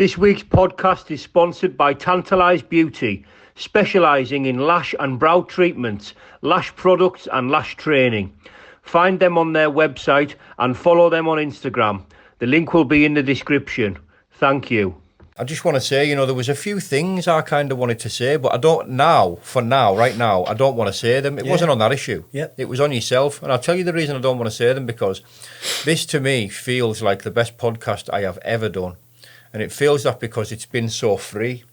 This week's podcast is sponsored by Tantalise Beauty, specialising in lash and brow treatments, lash products and lash training. Find them on their website and follow them on Instagram. The link will be in the description. Thank you. I just want to say, there was a few things I kind of wanted to say, but I don't now, right now, I don't want to say them. It wasn't on that issue. Yep. It was on yourself. And I'll tell you the reason I don't want to say them, because this to me feels like the best podcast I have ever done. And it feels that because it's been so free,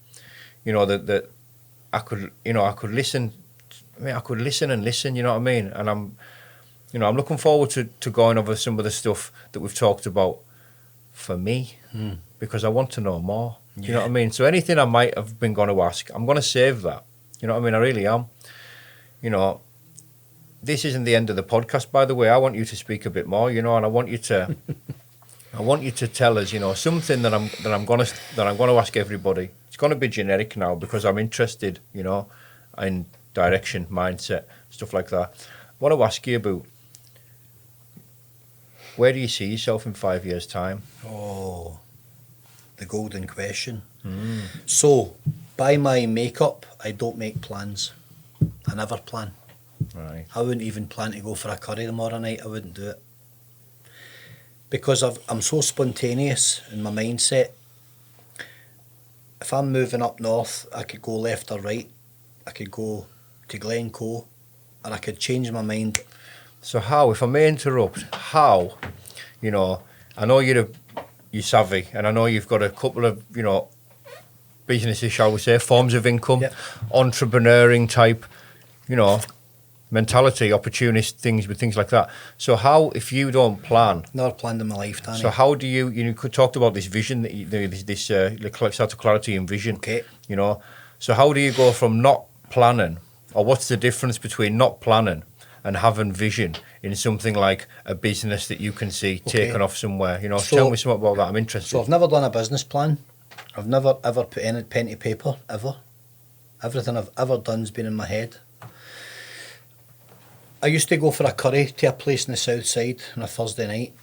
that I could listen. I could listen and listen, you know what I mean? And I'm looking forward to going over some of the stuff that we've talked about for me, because I want to know more. You know what I mean? So anything I might have been going to ask, I'm going to save that. You know what I mean? I really am. This isn't the end of the podcast, by the way. I want you to speak a bit more, and I want you to. I want you to tell us, something that I'm going to ask everybody. It's going to be generic now because I'm interested, in direction, mindset, stuff like that. I want to ask you about, where do you see yourself in 5 years' time? Oh, the golden question. So, by my makeup, I don't make plans. I never plan. Right. I wouldn't even plan to go for a curry tomorrow night. I wouldn't do it. Because I'm so spontaneous in my mindset. If I'm moving up north, I could go left or right. I could go to Glencoe, or I could change my mind. So how, if I may interrupt, I know you're savvy, and I know you've got a couple of, businesses, shall we say, forms of income, entrepreneuring type, mentality, opportunist things like that. So how, if you don't plan? Never planned in my life, Danny. So how do you could talk about this vision, this sort of clarity and vision. Okay. So how do you go from not planning, or what's the difference between not planning and having vision in something like a business that you can see taking off somewhere? Tell me something about that. I'm interested. So I've never done a business plan. I've never ever put any pen to paper, ever. Everything I've ever done's been in my head. I used to go for a curry to a place in the south side on a Thursday night,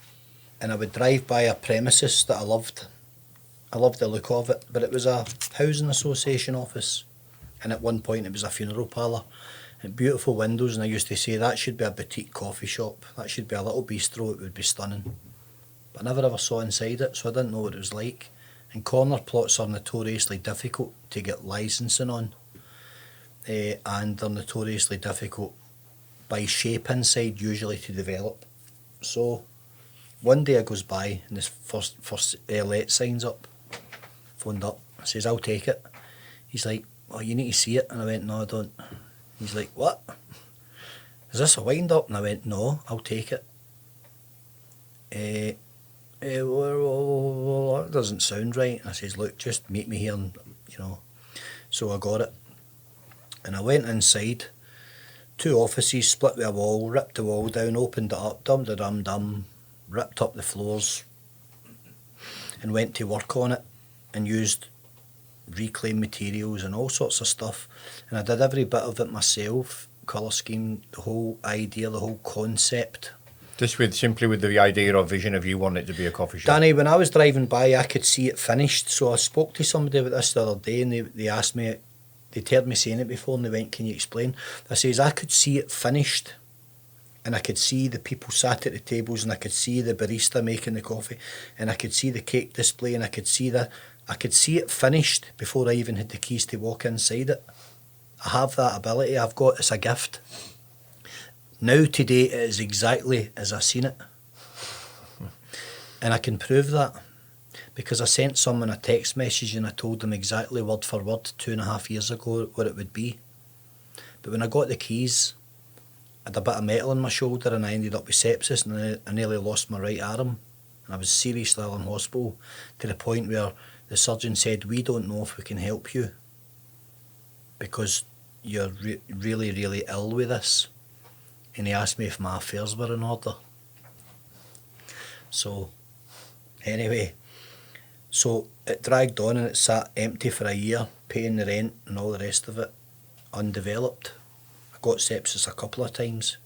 and I would drive by a premises that I loved. I loved the look of it, but it was a housing association office, and at one point it was a funeral parlour, and beautiful windows, and I used to say that should be a boutique coffee shop, that should be a little bistro, it would be stunning. But I never ever saw inside it, so I didn't know what it was like. And corner plots are notoriously difficult to get licensing on, and they're notoriously difficult by shape inside usually to develop. So one day I goes by and this first let signs up, phoned up, I says I'll take it. He's like, oh, you need to see it. And I went, no, I don't. He's like, what? Is this a wind up? And I went, no, I'll take it. Well, that doesn't sound right. And I says, look, just meet me here, and so I got it. And I went inside. 2 offices, split with a wall, ripped the wall down, opened it up, dum-da-dum-dum, ripped up the floors, and went to work on it, and used reclaimed materials and all sorts of stuff. And I did every bit of it myself, colour scheme, the whole idea, the whole concept. Just simply with the idea or vision of you wanting it to be a coffee shop? Danny, when I was driving by, I could see it finished. So I spoke to somebody about this the other day, and they asked me, they'd heard me saying it before, and they went, can you explain? I says, I could see it finished, and I could see the people sat at the tables, and I could see the barista making the coffee, and I could see the cake display, and I could see it finished before I even had the keys to walk inside it. I have that ability. It's a gift. Now today it is exactly as I've seen it, and I can prove that. Because I sent someone a text message and I told them exactly word for word 2.5 years ago what it would be. But when I got the keys, I had a bit of metal in my shoulder, and I ended up with sepsis, and I nearly lost my right arm. And I was seriously ill in hospital, to the point where the surgeon said, we don't know if we can help you because you're really, really ill with this. And he asked me if my affairs were in order. So, anyway... So it dragged on, and it sat empty for a year, paying the rent and all the rest of it, undeveloped. I got sepsis a couple of times.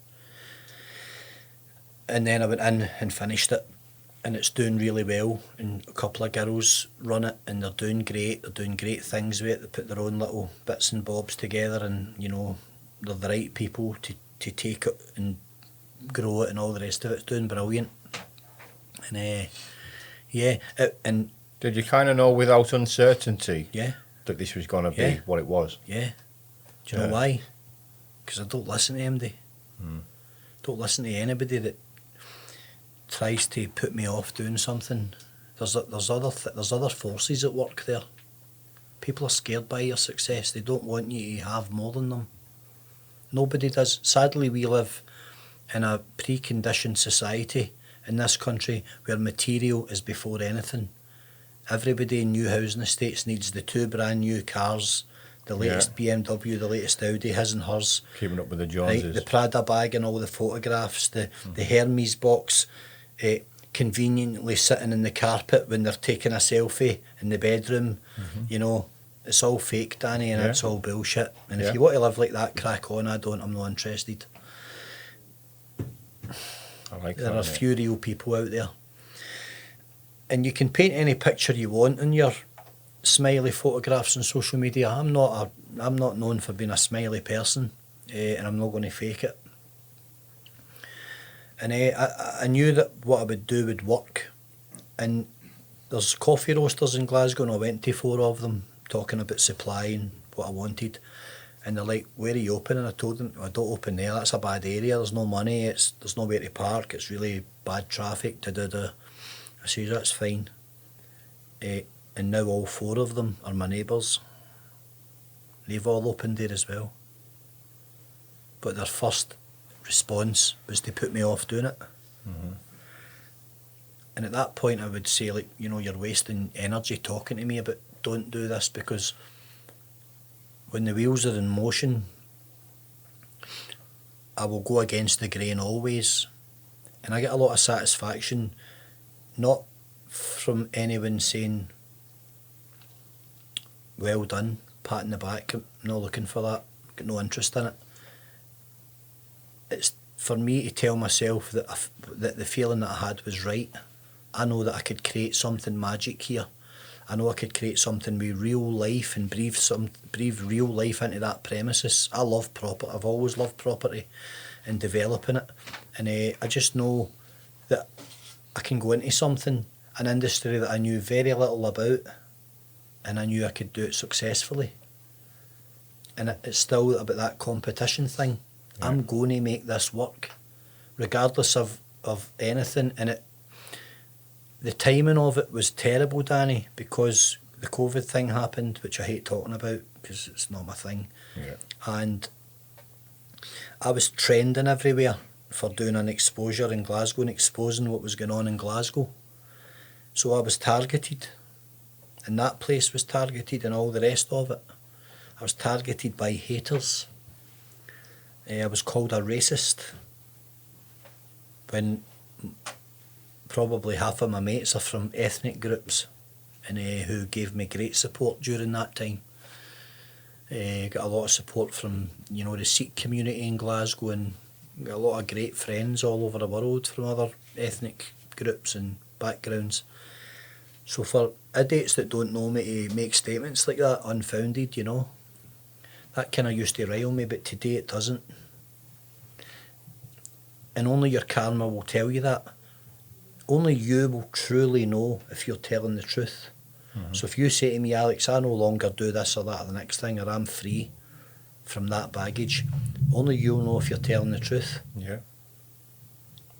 And then I went in and finished it. and it's doing really well, and a couple of girls run it, and they're doing great things with it. They put their own little bits and bobs together, and you know, they're the right people to take it and grow it and all the rest of it. It's doing brilliant. And and did you kind of know without uncertainty yeah, that this was going to be what it was? Yeah. Do you know why? Because I don't listen to MD. Don't listen to anybody that tries to put me off doing something. There's other forces at work there. People are scared by your success. They don't want you to have more than them. Nobody does. Sadly, we live in a preconditioned society in this country where material is before anything. Everybody in new housing estates needs the 2 brand new cars, the latest BMW, the latest Audi, his and hers. Keeping up with the Joneses. Right, the Prada bag and all the photographs, the Hermes box, conveniently sitting in the carpet when they're taking a selfie in the bedroom. You know, it's all fake, Danny, and it's all bullshit. And if you want to live like that, crack on. I'm not interested. I like there that, are few real people out there. And you can paint any picture you want in your smiley photographs on social media. I'm not known for being a smiley person, and I'm not going to fake it. And I knew that what I would do would work. And there's coffee roasters in Glasgow, and I went to 4 of them talking about supply and what I wanted. And they're like, "Where are you open?" And I told them, "I don't open there. That's a bad area. There's no money. There's nowhere to park. It's really bad traffic." I said, "That's fine." And now all 4 of them are my neighbours. They've all opened there as well. But their first response was to put me off doing it. And at that point I would say, like, you know, you're wasting energy talking to me about don't do this, because when the wheels are in motion, I will go against the grain always. And I get a lot of satisfaction, not from anyone saying, "Well done," patting the back. I'm not looking for that. I've got no interest in it. It's for me to tell myself that that the feeling that I had was right. I know that I could create something magic here. I know I could create something with real life and breathe real life into that premises. I love property. I've always loved property and developing it. And I just know that I can go into something, an industry that I knew very little about, and I knew I could do it successfully. And it's still about that competition thing. I'm going to make this work, regardless of anything. And the timing of it was terrible, Danny, because the COVID thing happened, which I hate talking about because it's not my thing. And I was trending everywhere for doing an exposure in Glasgow and exposing what was going on in Glasgow. So I was targeted, and that place was targeted, and all the rest of it. I was targeted by haters. I was called a racist when probably half of my mates are from ethnic groups, and who gave me great support during that time. Got a lot of support from, you know, the Sikh community in Glasgow, and got a lot of great friends all over the world from other ethnic groups and backgrounds. So for idiots that don't know me to make statements like that, unfounded, you know, that kind of used to rile me, but today it doesn't. And only your karma will tell you that. Only you will truly know if you're telling the truth. So if you say to me, "Alex, I no longer do this or that or the next thing, or I'm free from that baggage," only you'll know if you're telling the truth. Yeah,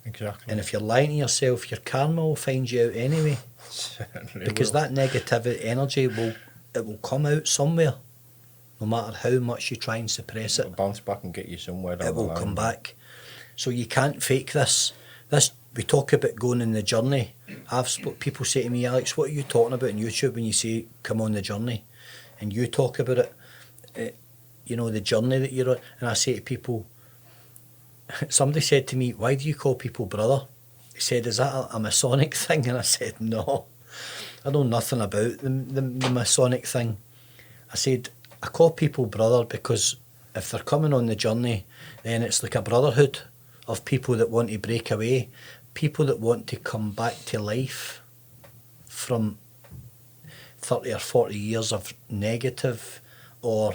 exactly. And if you're lying to yourself, your karma will find you out anyway. Certainly Because will. that negative energy will come out somewhere. No matter how much you try and suppress it, It'll bounce back and get you somewhere down it the will line. come back. So you can't fake this. We talk about going on the journey. People say to me, "Alex, what are you talking about on YouTube when you say come on the journey?" And you talk about it, you know, the journey that you're on. And I say to people, somebody said to me, "Why do you call people brother?" He said, "Is that a Masonic thing?" And I said, "No, I know nothing about the Masonic thing." I said, "I call people brother because if they're coming on the journey, then it's like a brotherhood of people that want to break away, people that want to come back to life from 30 or 40 years of negative or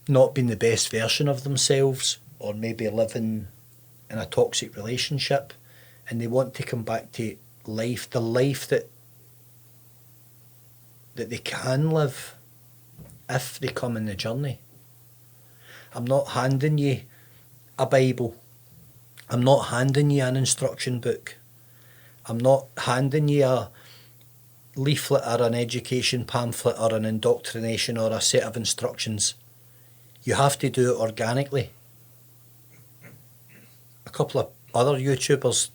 not being the best version of themselves, or maybe living in a toxic relationship, and they want to come back to life, the life that they can live if they come in the journey. I'm not handing you a Bible. I'm not handing you an instruction book. I'm not handing you a leaflet or an education pamphlet or an indoctrination or a set of instructions. You have to do it organically. A couple of other YouTubers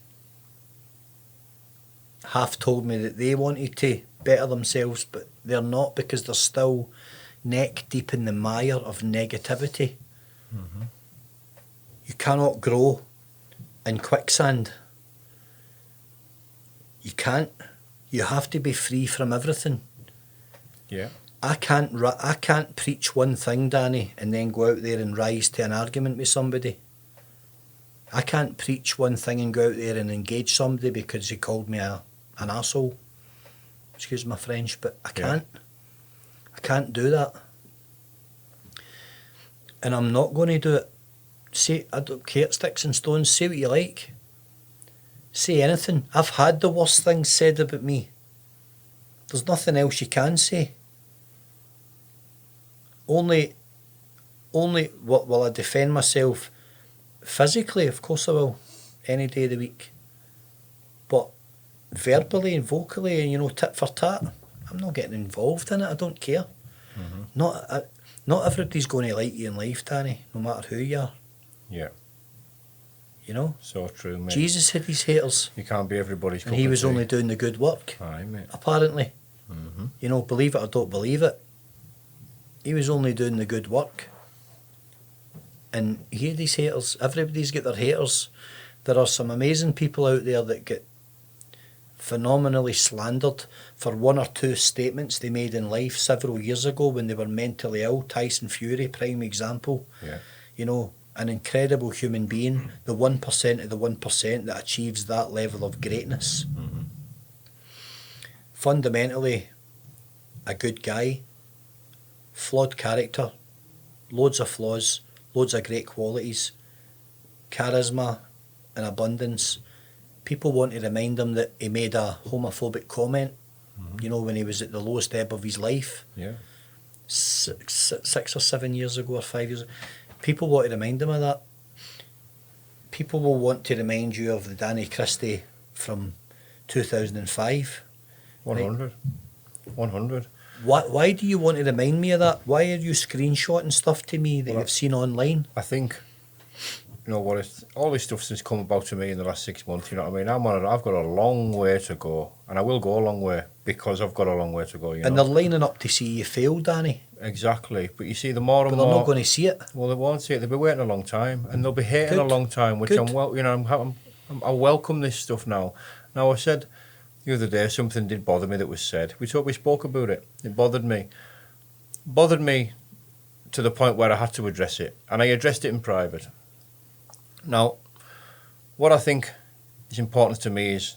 have told me that they wanted to better themselves, but they're not, because they're still neck deep in the mire of negativity. Mm-hmm. You cannot grow in quicksand. You can't. You have to be free from everything. Yeah. I can't preach one thing, Danny, and then go out there and rise to an argument with somebody. I can't preach one thing and go out there and engage somebody because he called me an arsehole. Excuse my French, but I can't. Yeah. I can't do that. And I'm not going to do it. Say, I don't care, sticks and stones, say what you like. Say anything. I've had the worst things said about me. There's nothing else you can say. Only will I defend myself physically, of course I will, any day of the week. But verbally and vocally, and tit for tat, I'm not getting involved in it. I don't care. Mm-hmm. Not everybody's going to like you in life, Danny, no matter who you are. Yeah. So true, mate. Jesus had his haters. You can't be everybody's cup and he of was tea. only doing the good work. Aye, mate. Apparently. Mm-hmm. Believe it or don't believe it, he was only doing the good work. And he had his haters. Everybody's got their haters. There are some amazing people out there that get phenomenally slandered for one or two statements they made in life several years ago when they were mentally ill. Tyson Fury, prime example. Yeah. An incredible human being, the 1% of the 1% that achieves that level of greatness. Mm-hmm. Fundamentally, a good guy, flawed character, loads of flaws, loads of great qualities, charisma and abundance. People want to remind him that he made a homophobic comment, when he was at the lowest ebb of his life. Yeah. 6 or 7 years ago or 5 years ago. People want to remind him of that. People will want to remind you of the Danny Christie from 2005. 100. Right? 100. Why do you want to remind me of that? Why are you screenshotting stuff to me that you've seen online? I think, all this stuff that's come about to me in the last 6 months, you know what I mean? I've got a long way to go, and I will go a long way because I've got a long way to go, And they're lining up to see you fail, Danny. Exactly, but you see, the more and But more... they're not going to see it. Well, they won't see it. They'll be waiting a long time, and they'll be hating a long time, which Good. I welcome this stuff now. Now, I said the other day, something did bother me that was said. We spoke about it. It bothered me. Bothered me to the point where I had to address it, and I addressed it in private. Now, what I think is important to me is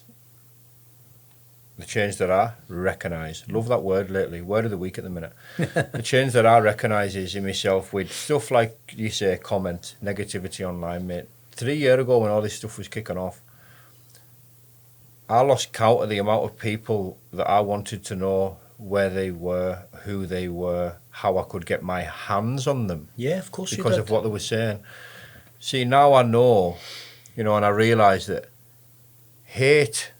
the change that I recognise. Love that word lately, word of the week at the minute. The change that I recognise is in myself with stuff like, you say, comment, negativity online, mate. 3 years ago when all this stuff was kicking off, I lost count of the amount of people that I wanted to know where they were, who they were, how I could get my hands on them. Yeah, of course you did. Because of what they were saying. See, now I know, and I realise that hate,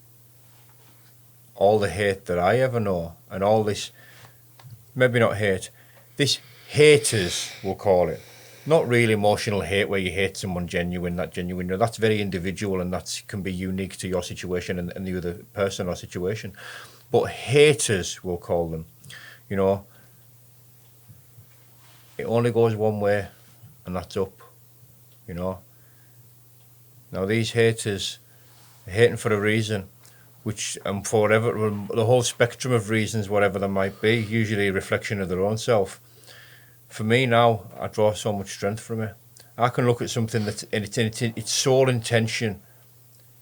all the hate that I ever know, and all this, maybe not hate, this haters, we'll call it. Not really emotional hate where you hate someone genuine. That's very individual, and that can be unique to your situation and the other person or situation. But haters, we'll call them, it only goes one way, and that's up, Now these haters are hating for a reason, for whatever, the whole spectrum of reasons, whatever there might be, usually a reflection of their own self. For me now, I draw so much strength from it. I can look at something that's its sole intention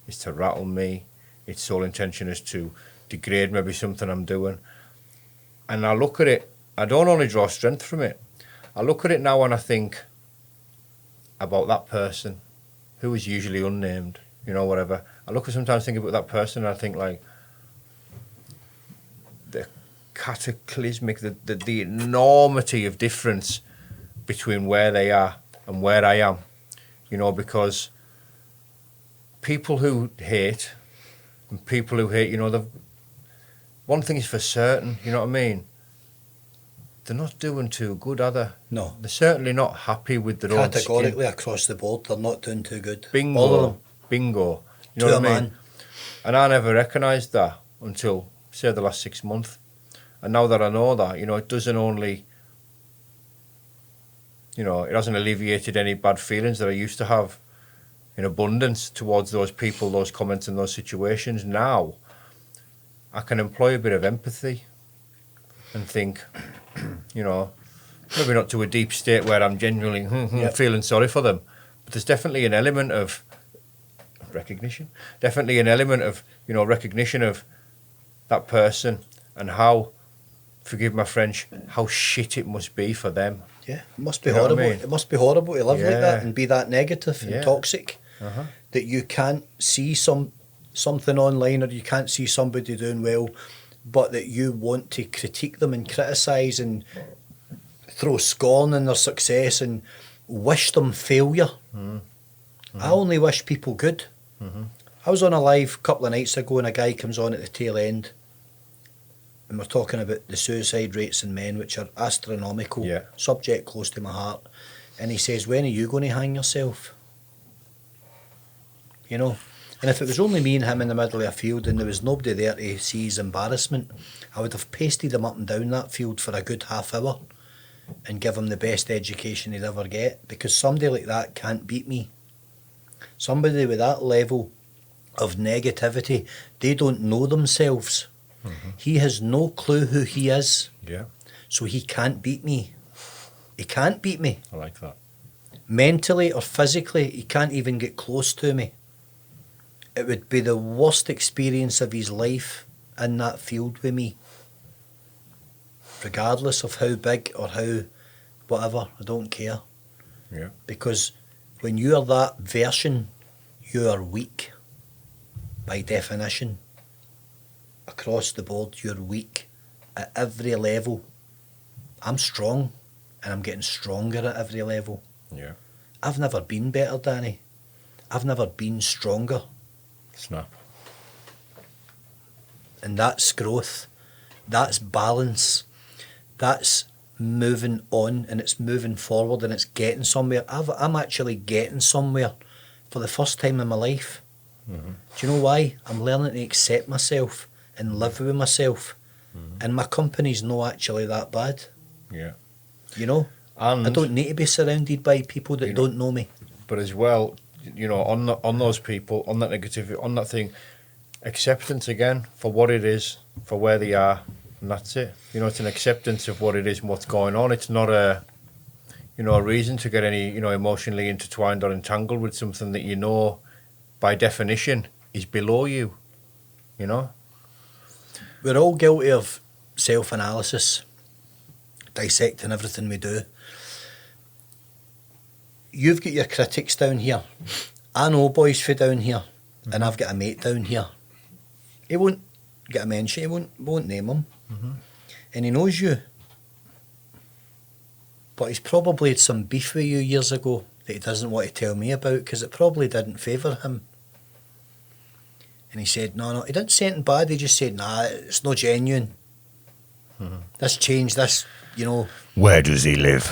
is to rattle me. Its sole intention is to degrade maybe something I'm doing. And I look at it, I don't only draw strength from it. I look at it now and I think about that person who is usually unnamed, you know, whatever. I look at sometimes think about that person and I think like the cataclysmic, the enormity of difference between where they are and where I am, you know, because people who hate and people who hate, you know, one thing is for certain, you know what I mean? They're not doing too good, are they? No. They're certainly not happy with their own skin. Categorically across the board, they're not doing too good. Bingo. All of them. Bingo. You know To what a I mean? man. And I never recognised that until, say, the last 6 months. And now that I know that, you know, it doesn't only, you know, it hasn't alleviated any bad feelings that I used to have in abundance towards those people, those comments and those situations. Now, I can employ a bit of empathy and think, you know, maybe not to a deep state where I'm genuinely feeling sorry for them, but there's definitely an element of recognition, definitely an element of, you know, recognition of that person and how, forgive my French, how shit it must be for them. Yeah, it must be You know what I horrible. mean? It must be horrible to live like Yeah. that and be that negative and Yeah. toxic Uh-huh. that you can't see something online or you can't see somebody doing well, but that you want to critique them and criticise and throw scorn in their success and wish them failure. Mm-hmm. I only wish people good. Mm-hmm. I was on a live a couple of nights ago and a guy comes on at the tail end and we're talking about the suicide rates in men, which are astronomical, Yeah. subject close to my heart. And he says, when are you going to hang yourself? You know? And if it was only me and him in the middle of a field and there was nobody there to see his embarrassment, I would have pasted him up and down that field for a good half hour and give him the best education he'd ever get, because somebody like that can't beat me. Somebody with that level of negativity, they don't know themselves. Mm-hmm. He has no clue who he is, Yeah, so he can't beat me. He can't beat me. I like that. Mentally or physically, he can't even get close to me. It would be the worst experience of his life in that field with me. Regardless of how big or how whatever, I don't care. Yeah. Because when you are that version, you are weak. By definition. Across the board, you're weak. At every level. I'm strong, and I'm getting stronger at every level. Yeah. I've never been better, Danny. I've never been stronger. Snap. And that's growth. That's balance. That's moving on, and it's moving forward, and it's getting somewhere. I'm actually getting somewhere for the first time in my life. Mm-hmm. Do you know why? I'm learning to accept myself and live with myself. Mm-hmm. And my company's not actually that bad. Yeah. You know? And I don't need to be surrounded by people that don't know me. But as well, you know, on those people, on that negativity, on that thing, acceptance again for what it is, for where they are, and that's it. You know, it's an acceptance of what it is and what's going on. It's not a reason to get any, you know, emotionally intertwined or entangled with something that you know, by definition, is below you. You know. We're all guilty of self-analysis, dissecting everything we do. You've got your critics down here. I know boys for down here, and I've got a mate down here. He won't get a mention, he won't name him. Mm-hmm. And he knows you. But he's probably had some beef with you years ago that he doesn't want to tell me about because it probably didn't favour him. And he said, no, he didn't say anything bad, he just said, nah, it's not genuine. Mm-hmm. This changed, this, you know. Where does he live?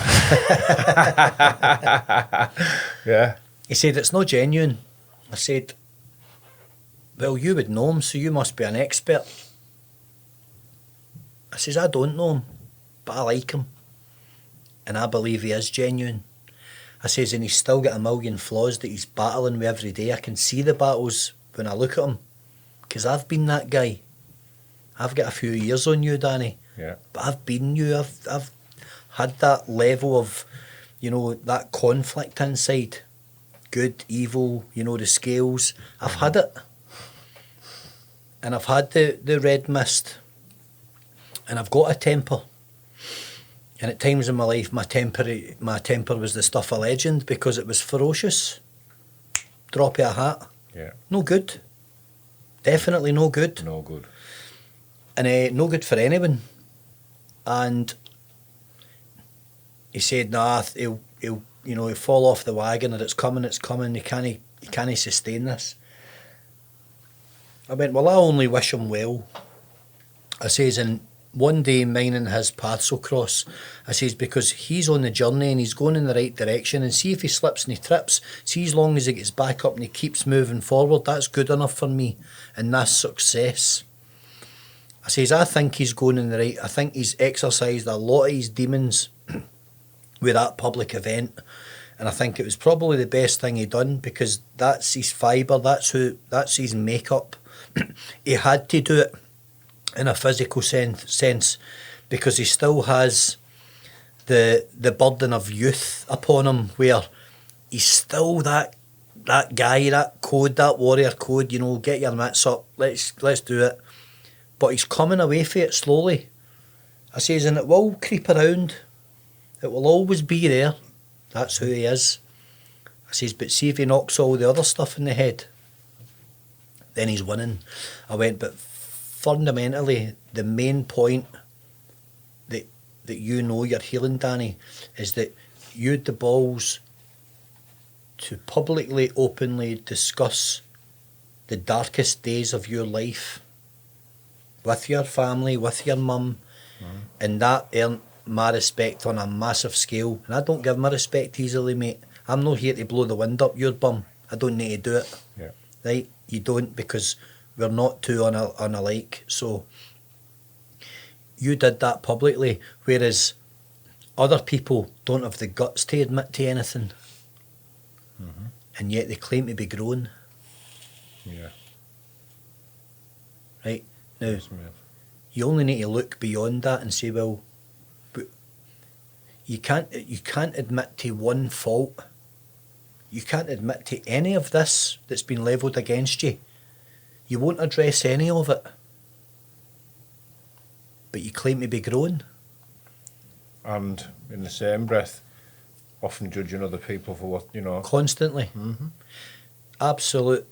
Yeah. He said, it's not genuine. I said, well, you would know him, so you must be an expert. I says, I don't know him, but I like him. And I believe he is genuine. I says, and he's still got a million flaws that he's battling with every day. I can see the battles when I look at him, because I've been that guy. I've got a few years on you, Danny. Yeah. But I've been you. I've had that level of, you know, that conflict inside good, evil, you know, the scales. I've had it. And I've had the red mist. And I've got a temper. And at times in my life, my temper was the stuff of legend because it was ferocious. Drop of a hat. Yeah. No good. Definitely no good. No good. And no good for anyone. And he said, nah, he'll fall off the wagon, or it's coming, he can't sustain this. I went, well, I only wish him well. I says, and one day mine and his paths will cross. I says, because he's on the journey and he's going in the right direction, and see if he slips and he trips, see, as long as he gets back up and he keeps moving forward, that's good enough for me, and that's success. I says, I think he's going in the right, I think he's exercised a lot of his demons with that public event, and I think it was probably the best thing he done, because that's his fibre, that's his makeup. He had to do it in a physical sense because he still has the burden of youth upon him, where he's still that guy, that code, that warrior code, you know, get your mitts up, let's do it. But he's coming away from it slowly. I says, and it will creep around. It will always be there. That's who he is. I says, but see if he knocks all the other stuff in the head, then he's winning. I went, but fundamentally, the main point that you know you're healing, Danny, is that you had the balls to publicly, openly discuss the darkest days of your life with your family, with your mum, and that earned my respect on a massive scale. And I don't give my respect easily, mate. I'm not here to blow the wind up your bum. I don't need to do it. Yeah. Right? You don't, because we're not too unalike. So you did that publicly, whereas other people don't have the guts to admit to anything. Mm-hmm. And yet they claim to be grown. Yeah. Right? Now, Yes, mate. you only need to look beyond that and say, well, but you can't admit to one fault. You can't admit to any of this that's been levelled against you. You won't address any of it. But you claim to be grown. And in the same breath, often judging other people for what, you know. Constantly. Mm-hmm. Absolute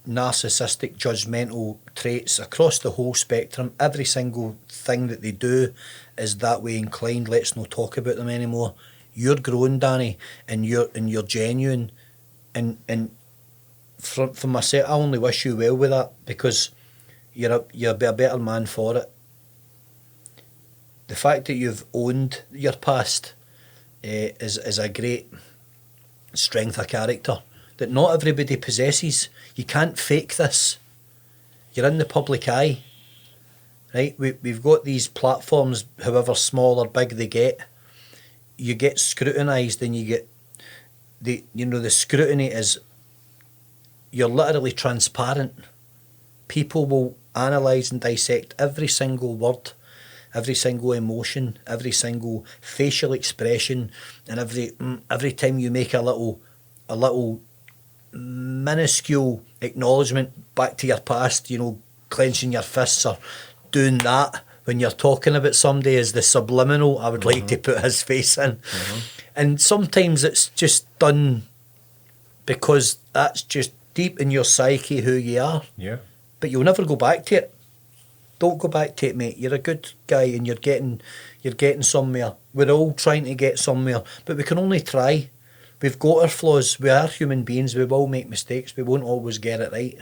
narcissistic, judgmental traits across the whole spectrum. Every single thing that they do is that way inclined. Let's not talk about them anymore. You're grown, Danny, and you're genuine, and for myself, I only wish you well with that, because you'll be a better man for it. The fact that you've owned your past is a great strength of character that not everybody possesses. You can't fake this. You're in the public eye, right? We've got these platforms, however small or big they get. You get scrutinised, and you get the scrutiny is, you're literally transparent. People will analyse and dissect every single word, every single emotion, every single facial expression, and every time you make a little minuscule acknowledgement back to your past, you know, clenching your fists or doing that when you're talking about somebody, is the subliminal, I would like to put his face in. Mm-hmm. And sometimes it's just done because that's just deep in your psyche who you are. Yeah. But you'll never go back to it. Don't go back to it, mate. You're a good guy and you're getting somewhere. We're all trying to get somewhere, but we can only try. We've got our flaws. We are human beings. We will make mistakes. We won't always get it right.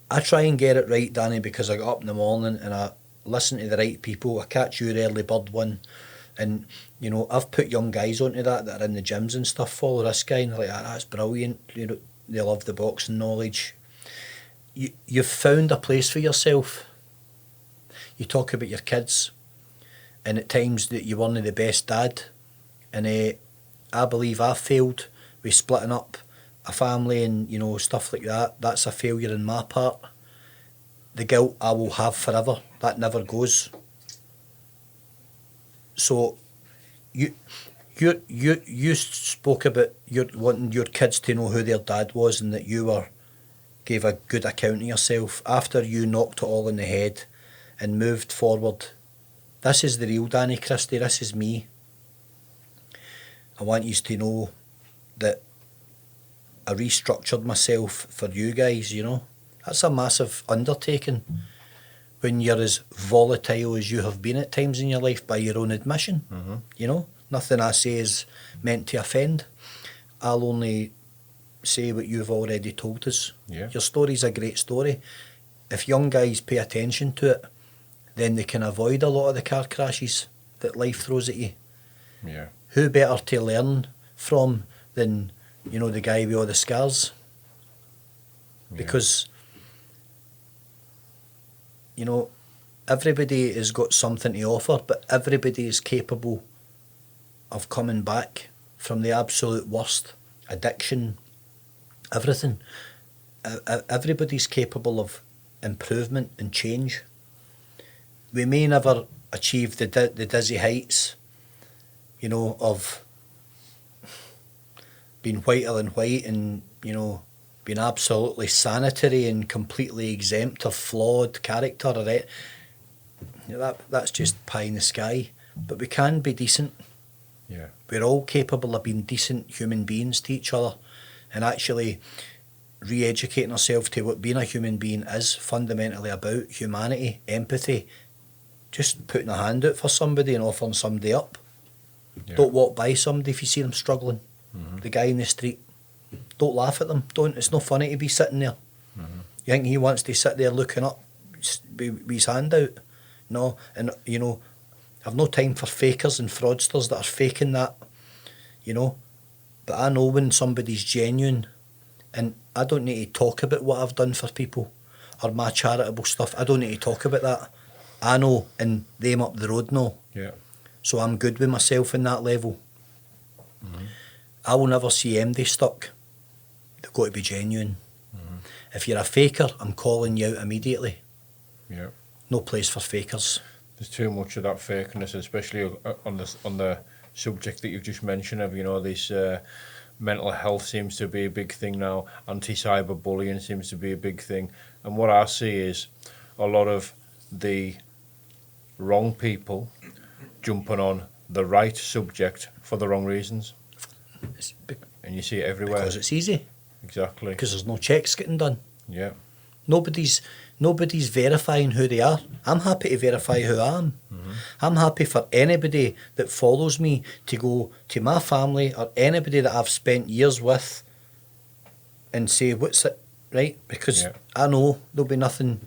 I try and get it right, Danny, because I get up in the morning and I listen to the right people. I catch your early bird one. And, you know, I've put young guys onto that are in the gyms and stuff, follow this guy, and they're like, that's brilliant. You know, they love the boxing knowledge. You've found a place for yourself. You talk about your kids, and at times that you weren't the best dad. And I believe I failed with splitting up a family and, you know, stuff like that. That's a failure on my part. The guilt I will have forever. That never goes. So You spoke about wanting your kids to know who their dad was and that you gave a good account of yourself after you knocked it all on the head and moved forward. This is the real Danny Christie. This is me. I want you to know that I restructured myself for you guys, you know. That's a massive undertaking when you're as volatile as you have been at times in your life by your own admission, you know. Nothing I say is meant to offend. I'll only say what you've already told us. Yeah. Your story's a great story. If young guys pay attention to it, then they can avoid a lot of the car crashes that life throws at you. Yeah. Who better to learn from than, you know, the guy with all the scars? Yeah. Because, you know, everybody has got something to offer, but everybody is capable of coming back from the absolute worst. Addiction, everything. Everybody's capable of improvement and change. We may never achieve the dizzy heights, you know, of being whiter than white and, you know, being absolutely sanitary and completely exempt of flawed character or that. You know, that's just pie in the sky. But we can be decent. Yeah. We're all capable of being decent human beings to each other and actually re-educating ourselves to what being a human being is fundamentally about: humanity, empathy, just putting a hand out for somebody and offering somebody up. Yeah. Don't walk by somebody if you see them struggling. The guy in the street. Don't laugh at them. Don't. It's no funny to be sitting there. You think he wants to sit there looking up with his hand out? No. And, you know, I've no time for fakers and fraudsters that are faking that, you know. But I know when somebody's genuine, and I don't need to talk about what I've done for people or my charitable stuff. I don't need to talk about that. I know, and them up the road know. Yeah. So I'm good with myself in that level. I will never see MD stuck. They've got to be genuine. If you're a faker, I'm calling you out immediately. Yeah. No place for fakers. There's too much of that fakeness, especially on the subject that you've just mentioned of, you know, this mental health seems to be a big thing now. Anti-cyber bullying seems to be a big thing. And what I see is a lot of the wrong people jumping on the right subject for the wrong reasons. And you see it everywhere. Because it's easy. Exactly. Because there's no checks getting done. Yeah. Nobody's verifying who they are. I'm happy to verify who I am. I'm happy for anybody that follows me to go to my family or anybody that I've spent years with and say, what's it, right? Because I know there'll be nothing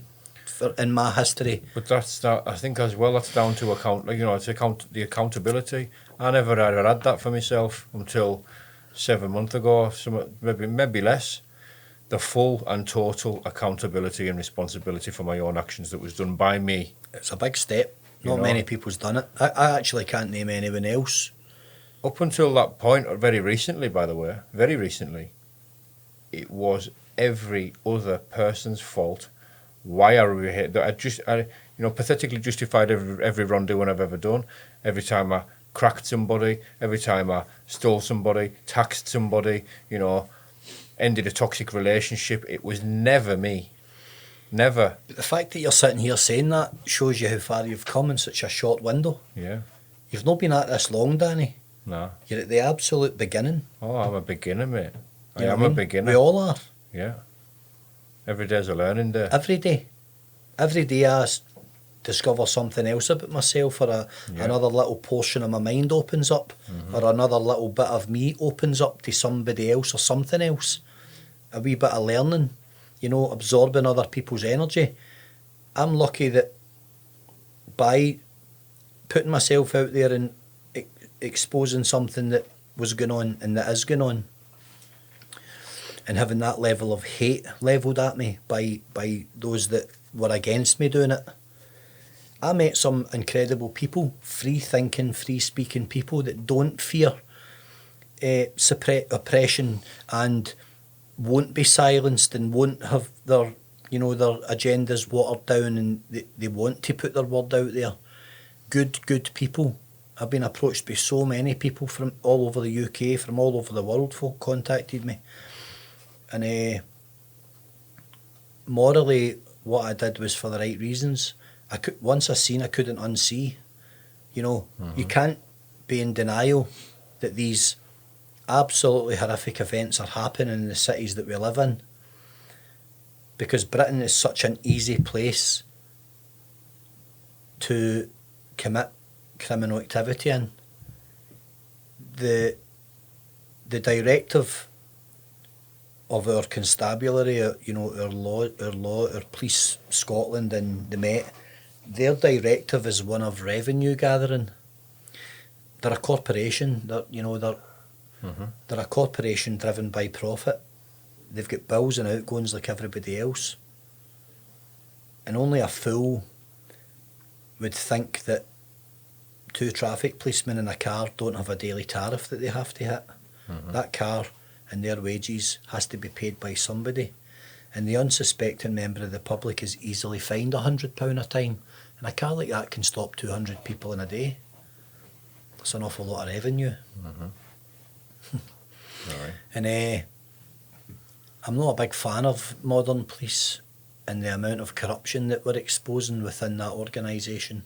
in my history. But that's that. I think as well. That's down to the accountability. I never ever had that for myself until 7 months ago. Maybe less. The full and total accountability and responsibility for my own actions that was done by me. It's a big step. Not many people's done it. I actually can't name anyone else. Up until that point, or very recently, by the way, it was every other person's fault. Why are we here? I pathetically justified every wrongdoing I've ever done. Every time I cracked somebody, every time I stole somebody, taxed somebody, you know, ended a toxic relationship. It was never me. Never. But the fact that you're sitting here saying that shows you how far you've come in such a short window. Yeah. You've not been at this long, Danny. No. You're at the absolute beginning. Oh, I'm a beginner, mate. I You know am what a mean? beginner. We all are. Yeah. Every day's a learning day. Every day. Every day I discover something else about myself, or another little portion of my mind opens up, or another little bit of me opens up to somebody else or something else. A wee bit of learning, you know, absorbing other people's energy. I'm lucky that by putting myself out there and exposing something that was going on and that is going on, and having that level of hate levelled at me by those that were against me doing it. I met some incredible people, free-thinking, free-speaking people that don't fear oppression and won't be silenced and won't have their agendas watered down, and they want to put their word out there. Good people. I've been approached by so many people from all over the UK, from all over the world. Folk contacted me, and morally, what I did was for the right reasons. Once I seen, I couldn't unsee. You know, you can't be in denial that these absolutely horrific events are happening in the cities that we live in, because Britain is such an easy place to commit criminal activity in. The directive of our constabulary, you know, our law, our police, Scotland and the Met, their directive is one of revenue gathering. They're a corporation. They're a corporation driven by profit. They've got bills and outgoings like everybody else. And only a fool would think that 2 traffic policemen in a car don't have a daily tariff that they have to hit. That car and their wages has to be paid by somebody. And the unsuspecting member of the public is easily fined £100 a time. And a car like that can stop 200 people in a day. That's an awful lot of revenue. Right. And I'm not a big fan of modern police and the amount of corruption that we're exposing within that organisation.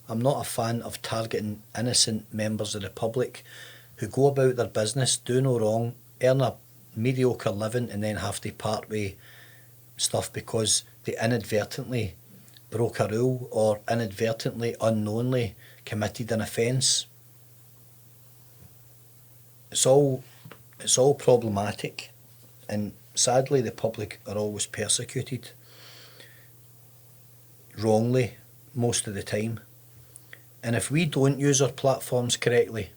I'm not a fan of targeting innocent members of the public who go about their business, do no wrong, earn a mediocre living and then have to part with stuff because they inadvertently broke a rule or inadvertently, unknowingly committed an offence. It's all problematic, and sadly the public are always persecuted wrongly most of the time. And if we don't use our platforms correctly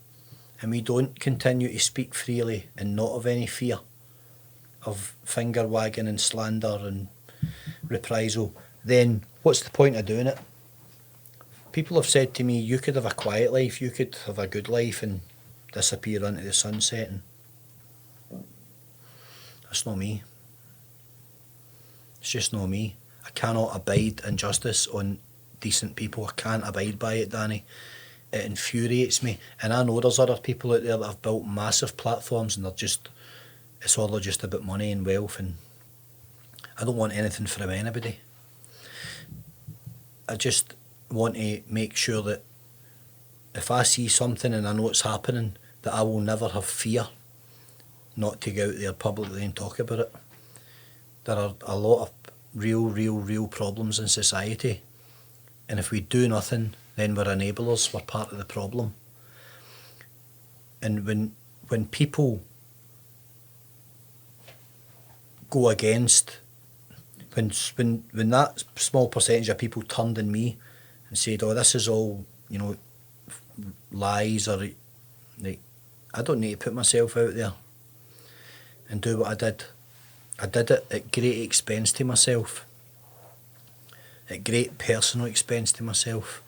and we don't continue to speak freely and not have any fear of finger wagging and slander and reprisal, then what's the point of doing it? People have said to me, you could have a quiet life, you could have a good life and disappear into the sunset. And that's not me. It's just not me. I cannot abide injustice on decent people. I can't abide by it, Danny. It infuriates me. And I know there's other people out there that have built massive platforms and it's all just about money and wealth, and I don't want anything from anybody. I just want to make sure that if I see something and I know it's happening, that I will never have fear not to go out there publicly and talk about it. There are a lot of real problems in society, and if we do nothing, then we're enablers, we're part of the problem. And when people go against, when that small percentage of people turned on me and said, oh, this is all, you know, lies, or like, I don't need to put myself out there and do what I did. I did it at great expense to myself, at great personal expense to myself,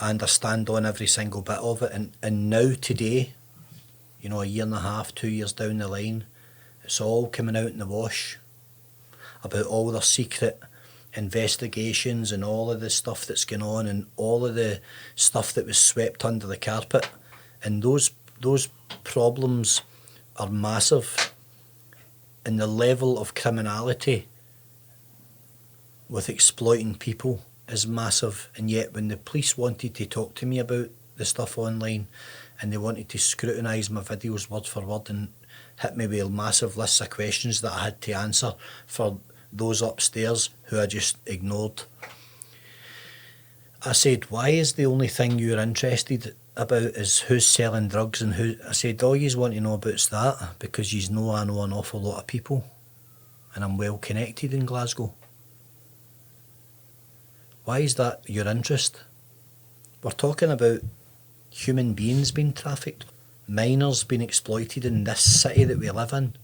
and I stand on every single bit of it. And now today, you know, a year and a half, 2 years down the line, it's all coming out in the wash about all the secret investigations and all of the stuff that's going on and all of the stuff that was swept under the carpet. And those problems are massive, and the level of criminality with exploiting people is massive. And yet when the police wanted to talk to me about the stuff online and they wanted to scrutinise my videos word for word and hit me with massive lists of questions that I had to answer for those upstairs who I just ignored, I said, why is the only thing you're interested about is who's selling drugs and who? I said, all you want to know about's that, because I know an awful lot of people and I'm well connected in Glasgow. Why is that your interest? We're talking about human beings being trafficked, minors being exploited in this city that we live in,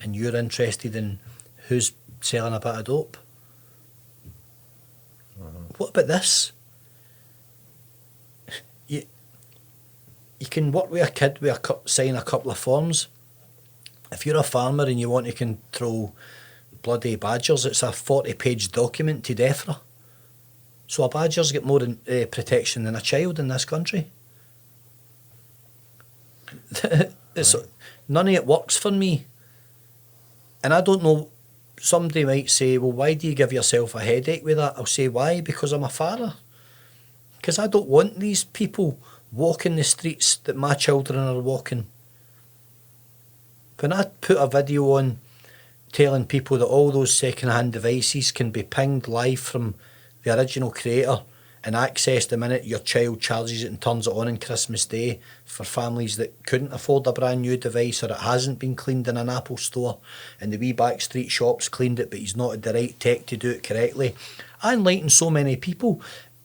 and you're interested in who's selling a bit of dope. What about this? You can work with a kid with sign a couple of forms. If you're a farmer and you want to control bloody badgers, it's a 40-page document to DEFRA. So a badger's get more protection than a child in this country. None of it works for me. And I don't know, somebody might say, well, why do you give yourself a headache with that? I'll say, why? Because I'm a father. Because I don't want these people walking the streets that my children are walking. When I put a video on telling people that all those second-hand devices can be pinged live from the original creator and accessed the minute your child charges it and turns it on Christmas Day for families that couldn't afford a brand new device, or it hasn't been cleaned in an Apple store and the wee backstreet shop's cleaned it but he's not had the right tech to do it correctly. I enlighten so many people,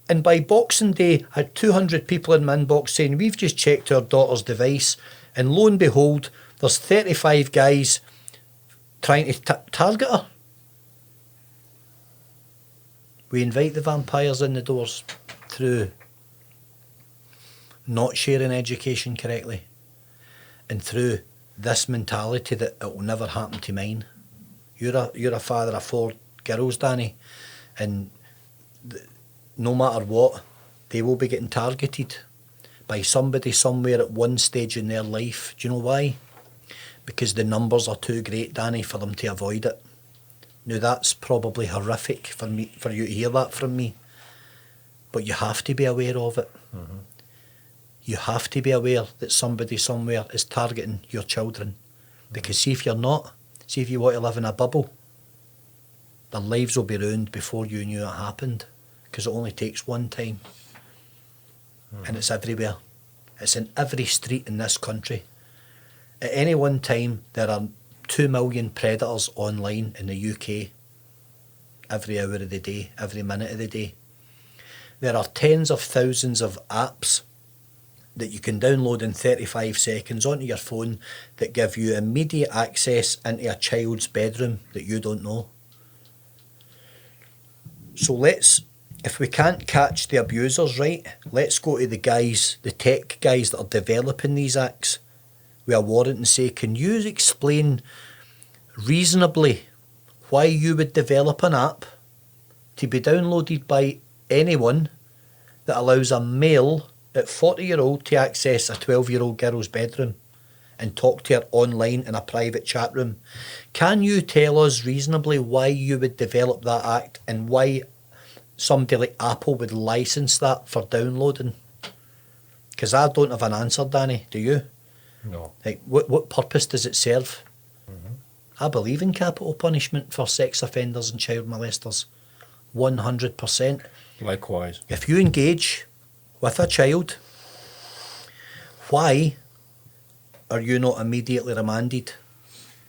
and by Boxing Day I had 200 people in my inbox saying we've just checked our daughter's device and lo and behold there's 35 guys trying to target her. We invite the vampires in the doors through not sharing education correctly and through this mentality that it will never happen to mine. You're a father of 4 girls, Danny, and no matter what, they will be getting targeted by somebody somewhere at one stage in their life. Do you know why? Because the numbers are too great, Danny, for them to avoid it. Now that's probably horrific for you to hear that from me, but you have to be aware of it. Mm-hmm. You have to be aware that somebody somewhere is targeting your children, because see if you're not, see if you want to live in a bubble, their lives will be ruined before you knew it happened, because it only takes one time. Mm-hmm. And it's everywhere. It's in every street in this country. At any one time there are 2 million predators online in the UK every hour of the day, every minute of the day. There are tens of thousands of apps that you can download in 35 seconds onto your phone that give you immediate access into a child's bedroom that you don't know. So if we can't catch the abusers, right, let's go to the guys, the tech guys that are developing these acts with a warrant and say, can you explain reasonably why you would develop an app to be downloaded by anyone that allows a male at 40-year-old to access a 12-year-old girl's bedroom and talk to her online in a private chat room? Can you tell us reasonably why you would develop that act and why somebody like Apple would license that for downloading? Because I don't have an answer, Danny, do you? No. Like, what purpose does it serve? Mm-hmm. I believe in capital punishment for sex offenders and child molesters. 100%. Likewise. If you engage with a child, why are you not immediately remanded?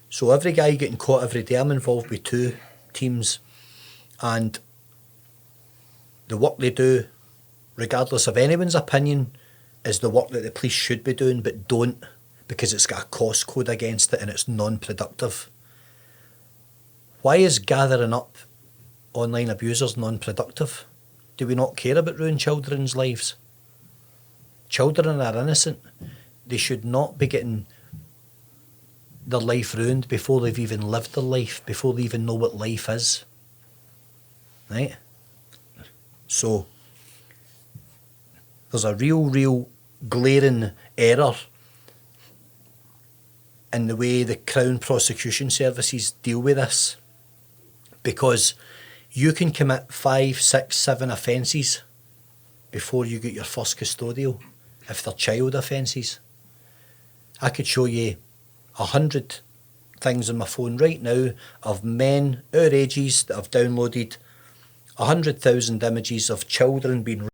So every guy getting caught every day, I'm involved with 2 teams, and the work they do, regardless of anyone's opinion, is the work that the police should be doing but don't, because it's got a cost code against it and it's non-productive. Why is gathering up online abusers non-productive? Do we not care about ruining children's lives? Children are innocent. They should not be getting their life ruined before they've even lived their life, before they even know what life is. Right? So, there's a real glaring error in the way the Crown Prosecution Services deal with this, because you can commit 5, 6, 7 offences before you get your first custodial if they're child offences. I could show you 100 things on my phone right now of men our ages that have downloaded 100,000 images of children being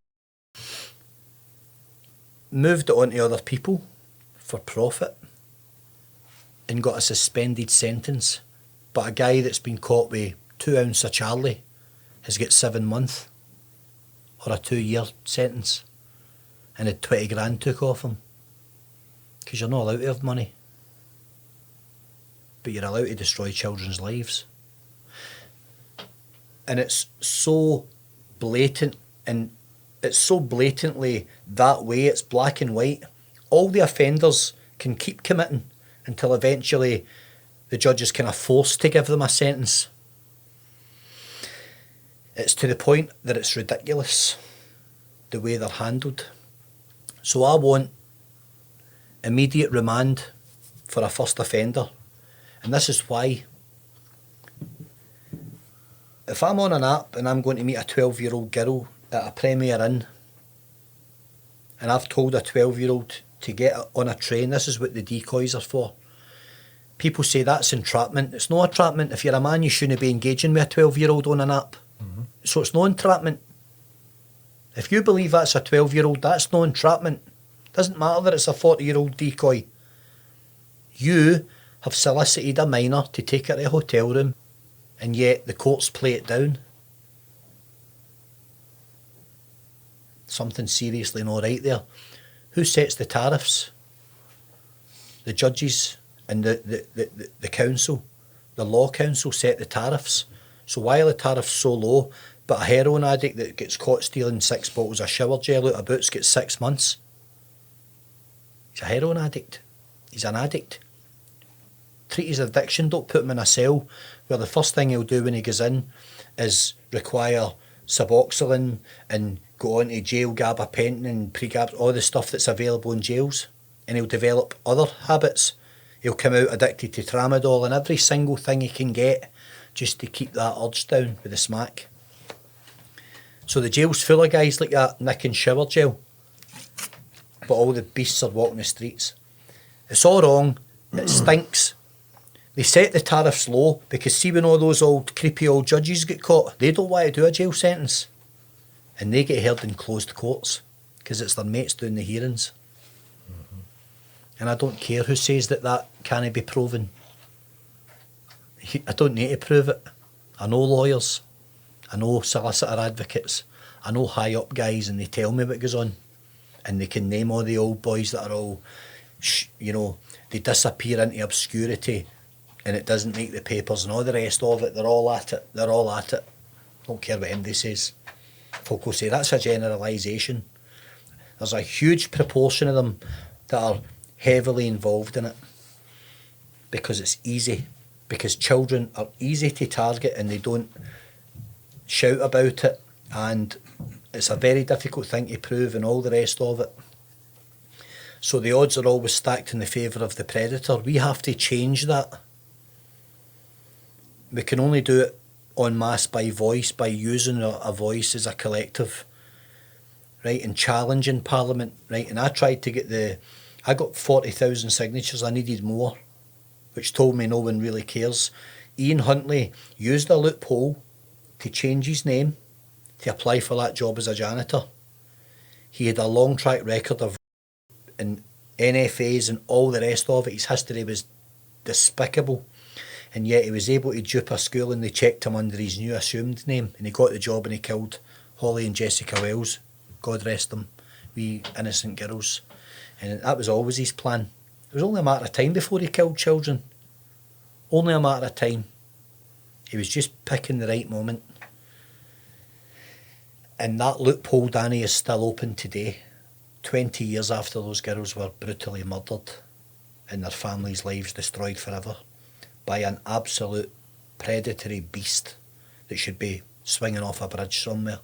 moved it onto other people for profit and got a suspended sentence. But a guy that's been caught with 2 ounces of Charlie has got 7 months or a 2-year sentence and had 20 grand took off him, because you're not allowed to have money, but you're allowed to destroy children's lives. And it's so blatant, and it's so blatantly that way, it's black and white. All the offenders can keep committing until eventually the judge is kind of forced to give them a sentence. It's to the point that it's ridiculous, the way they're handled. So I want immediate remand for a first offender. And this is why. If I'm on an app and I'm going to meet a 12-year-old girl at a Premier Inn, and I've told a 12-year-old to get on a train, this is what the decoys are for. People say that's entrapment. It's no entrapment. If you're a man, you shouldn't be engaging with a 12-year-old on an app. Mm-hmm. So it's no entrapment. If you believe that's a 12-year-old, that's no entrapment. Doesn't matter that it's a 40-year-old decoy. You have solicited a minor to take her to a hotel room, and yet the courts play it down. Something seriously not right there. Who sets the tariffs? The judges and the council. The law council set the tariffs. So why are the tariffs so low, but a heroin addict that gets caught stealing 6 bottles of shower gel out of boots gets 6 months? He's a heroin addict. He's an addict. Treat his addiction, don't put him in a cell where the first thing he'll do when he goes in is require Suboxone and go on to jail gabapentin and pregab, all the stuff that's available in jails, and he'll develop other habits. He'll come out addicted to tramadol and every single thing he can get just to keep that urge down with a smack. So the jail's full of guys like that nicking shower gel, but all the beasts are walking the streets. It's all wrong. It stinks. They set the tariffs low because see when all those old creepy old judges get caught, they don't want to do a jail sentence. And they get heard in closed courts because it's their mates doing the hearings. Mm-hmm. And I don't care who says that can't be proven. I don't need to prove it. I know lawyers. I know solicitor advocates. I know high up guys, and they tell me what goes on. And they can name all the old boys that are all, they disappear into obscurity and it doesn't make the papers and all the rest of it. They're all at it. Don't care what anybody says. Folk will say that's a generalisation. There's a huge proportion of them that are heavily involved in it because it's easy, because children are easy to target and they don't shout about it, and it's a very difficult thing to prove and all the rest of it. So the odds are always stacked in the favour of the predator. We have to change that. We can only do it en masse by voice, by using a voice as a collective, right, and challenging Parliament, right. And I tried to get I got 40,000 signatures. I needed more, which told me no one really cares. Ian Huntley used a loophole to change his name to apply for that job as a janitor. He had a long track record of in NFAs and all the rest of it. His history was despicable. And yet he was able to dupe a school and they checked him under his new assumed name and he got the job and he killed Holly and Jessica Wells. God rest them, wee innocent girls. And that was always his plan. It was only a matter of time before he killed children. Only a matter of time. He was just picking the right moment. And that loophole, Danny, is still open today, 20 years after those girls were brutally murdered and their families' lives destroyed forever by an absolute predatory beast that should be swinging off a bridge somewhere.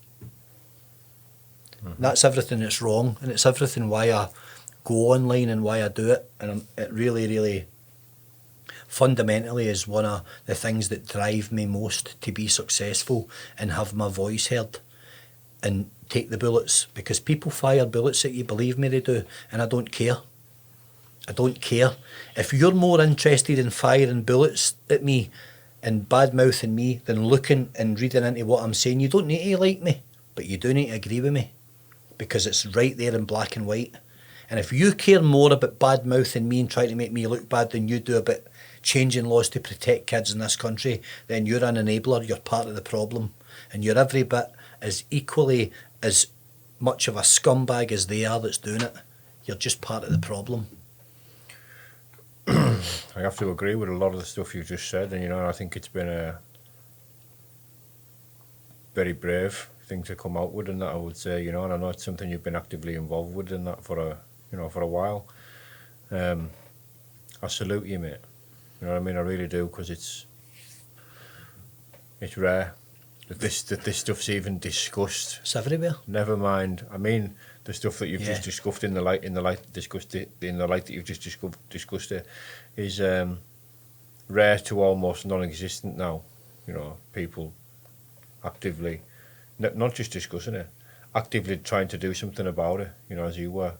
Mm-hmm. That's everything that's wrong, and it's everything why I go online and why I do it. And it really, really, fundamentally is one of the things that drive me most to be successful and have my voice heard and take the bullets, because people fire bullets at you, believe me they do, and I don't care. I don't care. If you're more interested in firing bullets at me and bad-mouthing me than looking and reading into what I'm saying, you don't need to like me, but you do need to agree with me, because it's right there in black and white. And if you care more about bad-mouthing me and trying to make me look bad than you do about changing laws to protect kids in this country, then you're an enabler, you're part of the problem, and you're every bit as equally as much of a scumbag as they are that's doing it. You're just part of the problem. I have to agree with a lot of the stuff you just said, and I think it's been a very brave thing to come out with, and that I would say, and I know it's something you've been actively involved with in that for a while. I salute you, mate. You know what I mean? I really do, because it's rare. that this stuff's even discussed. It's everywhere. Never mind. I mean, the stuff that you've Yeah. just discussed in the light that you've just discussed it is rare to almost non-existent now. You know, people actively, not just discussing it, actively trying to do something about it. You know, as you were.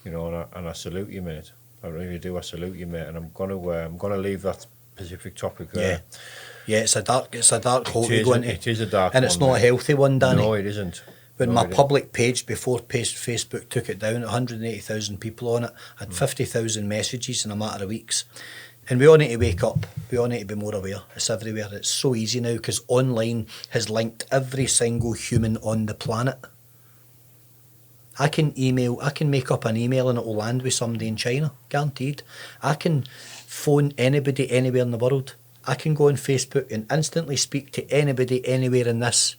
You know, and I salute you, mate. I really do. I salute you, mate. And I'm gonna leave that specific topic there. Yeah, it's a dark hole to go into. It is a dark and one, it's not mate. a healthy one, Danny. No, it isn't. When No, my it isn't. public page before Facebook took it down, 180,000 people on it, had 50,000 messages in a matter of weeks. And we all need to wake up. We all need to be more aware. It's everywhere. It's so easy now because online has linked every single human on the planet. I can make up an email and it will land with somebody in China, guaranteed. I can phone anybody anywhere in the world. I can go on Facebook and instantly speak to anybody anywhere in this,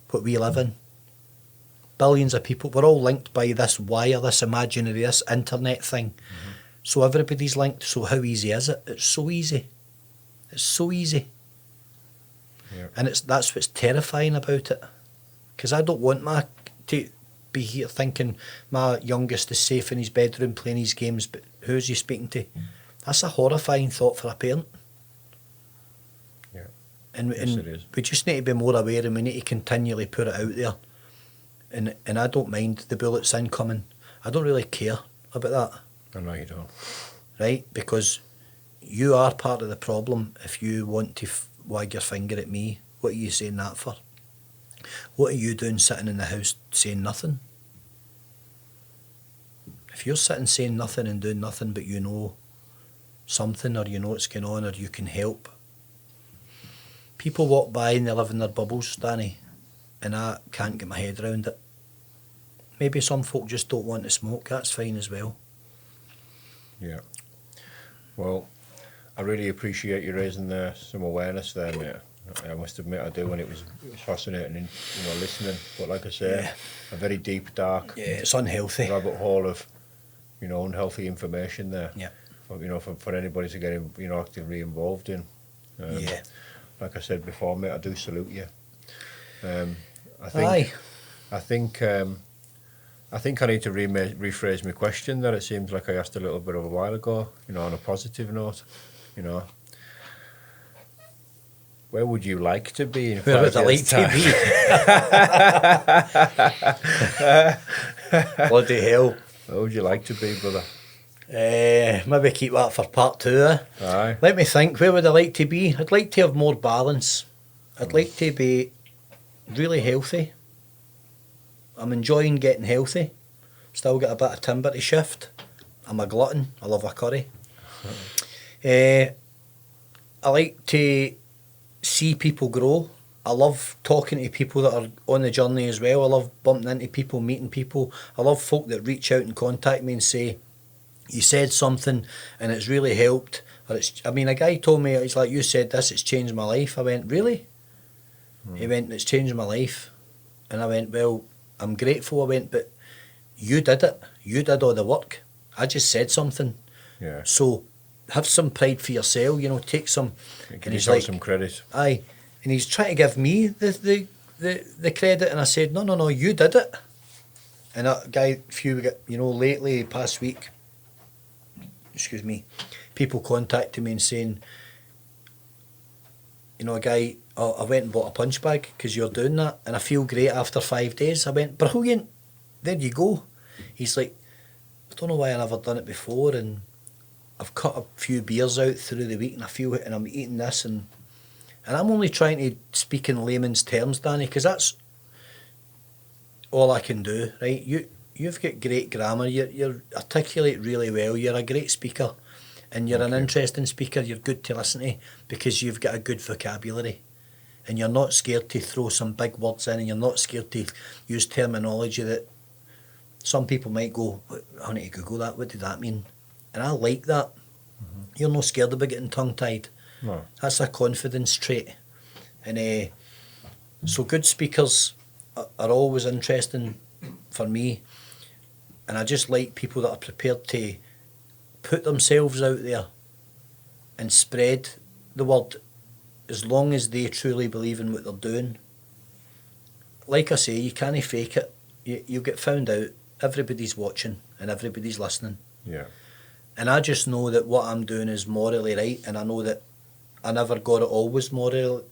what we live in. Billions of people, we're all linked by this wire, this imaginary, this internet thing. Mm-hmm. So everybody's linked, so how easy is it? It's so easy. It's so easy. Yeah. And that's what's terrifying about it. Because I don't want to be here thinking my youngest is safe in his bedroom playing his games, but who's he speaking to? That's a horrifying thought for a parent. Yeah. And Yes, it is. we just need to be more aware and we need to continually put it out there. And I don't mind the bullets incoming. I don't really care about that. I know you don't. Right? Because you are part of the problem if you want to wag your finger at me. What are you saying that for? What are you doing sitting in the house saying nothing? If you're sitting saying nothing and doing nothing but you know something or you know what's going on or you can help. People walk by and they live in their bubbles, Danny, and I can't get my head around it. Maybe some folk just don't want to smoke, that's fine as well. Yeah. Well, I really appreciate you raising some awareness there, mate. I must admit I do, and it was fascinating, listening. But like I say, Yeah. a very deep, dark, It's unhealthy. rabbit hole of, unhealthy information there. Yeah. For anybody to get actively involved in. Yeah. Like I said before, mate, I do salute you. Aye. I think I need to rephrase my question that it seems like I asked a little bit of a while ago, on a positive note, Where would you like to be in 5 Where would I like years' time? to be? Bloody hell. Where would you like to be, brother? Maybe keep that for part 2. Aye. Let me think, where would I like to be? I'd like to have more balance. I'd like to be really healthy. I'm enjoying getting healthy. Still got a bit of timber to shift. I'm a glutton. I love a curry. I like to see people grow. I love talking to people that are on the journey as well. I love bumping into people, meeting people. I love folk that reach out and contact me and say, you said something and it's really helped. Or a guy told me, he's like, you said this, it's changed my life. I went, really? He went, it's changed my life. And I went, well, I'm grateful. I went, but you did it. You did all the work. I just said something. Yeah. So have some pride for yourself, take some. Give yourself some credit. Aye. And he's trying to give me the credit, and I said, no, you did it. And that guy, lately, past week, excuse me, people contacted me and saying, a guy, I went and bought a punch bag because you're doing that, and I feel great after 5 days. I went, brilliant, there you go. He's like, I don't know why I never done it before, and I've cut a few beers out through the week and I feel it, and I'm eating this, and I'm only trying to speak in layman's terms, Danny, because that's all I can do, right? You've got great grammar, you articulate really well, you're a great speaker, and you're an interesting speaker, you're good to listen to because you've got a good vocabulary, and you're not scared to throw some big words in, and you're not scared to use terminology that some people might go, I need to Google that, what did that mean? And I like that. Mm-hmm. You're not scared about getting tongue-tied. No. That's a confidence trait. And so good speakers are always interesting for me. And I just like people that are prepared to put themselves out there and spread the word as long as they truly believe in what they're doing, like I say, you can't fake it. You'll get found out. Everybody's watching and everybody's listening. Yeah. And I just know that what I'm doing is morally right, and I know that I never got it always morally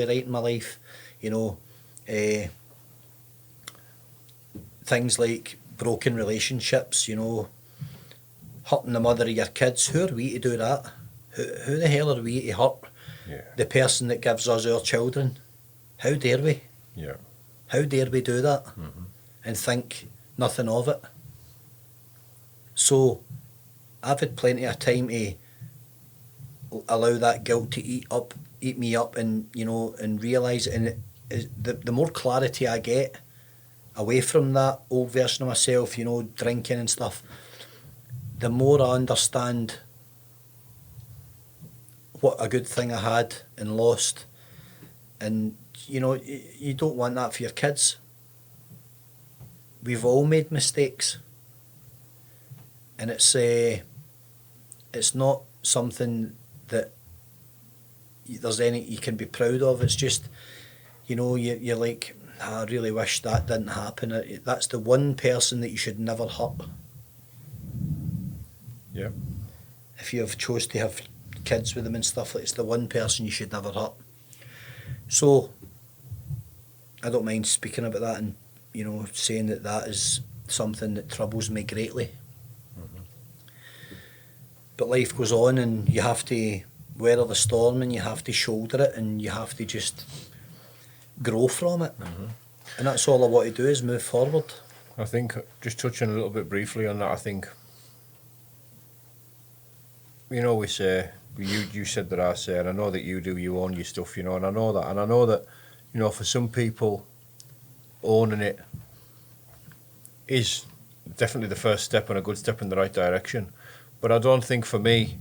right in my life. You know, things like broken relationships, you know, hurting the mother of your kids. Who are we to do that? Who the hell are we to hurt the person that gives us our children? How dare we? Yeah. How dare we do that and think nothing of it? So I've had plenty of time to allow that guilt to eat me up, and you know, and realise it. And the more clarity I get away from that old version of myself, you know, drinking and stuff, the more I understand what a good thing I had and lost. And you know, you don't want that for your kids. We've all made mistakes, and it's not something that there's any you can be proud of. It's just, you know, you're like, I really wish that didn't happen. That's the one person that you should never hurt. Yeah. If you have chose to have kids with them and stuff, it's the one person you should never hurt. So I don't mind speaking about that, and you know, saying that is something that troubles me greatly. But life goes on, and you have to weather the storm, and you have to shoulder it, and you have to just grow from it. And that's all I want to do, is move forward. I think, just touching a little bit briefly on that, I think, you know, we say, you said that I say, and I know that you do, you own your stuff, you know, and I know that, you know, for some people, owning it is definitely the first step and a good step in the right direction. But I don't think for me,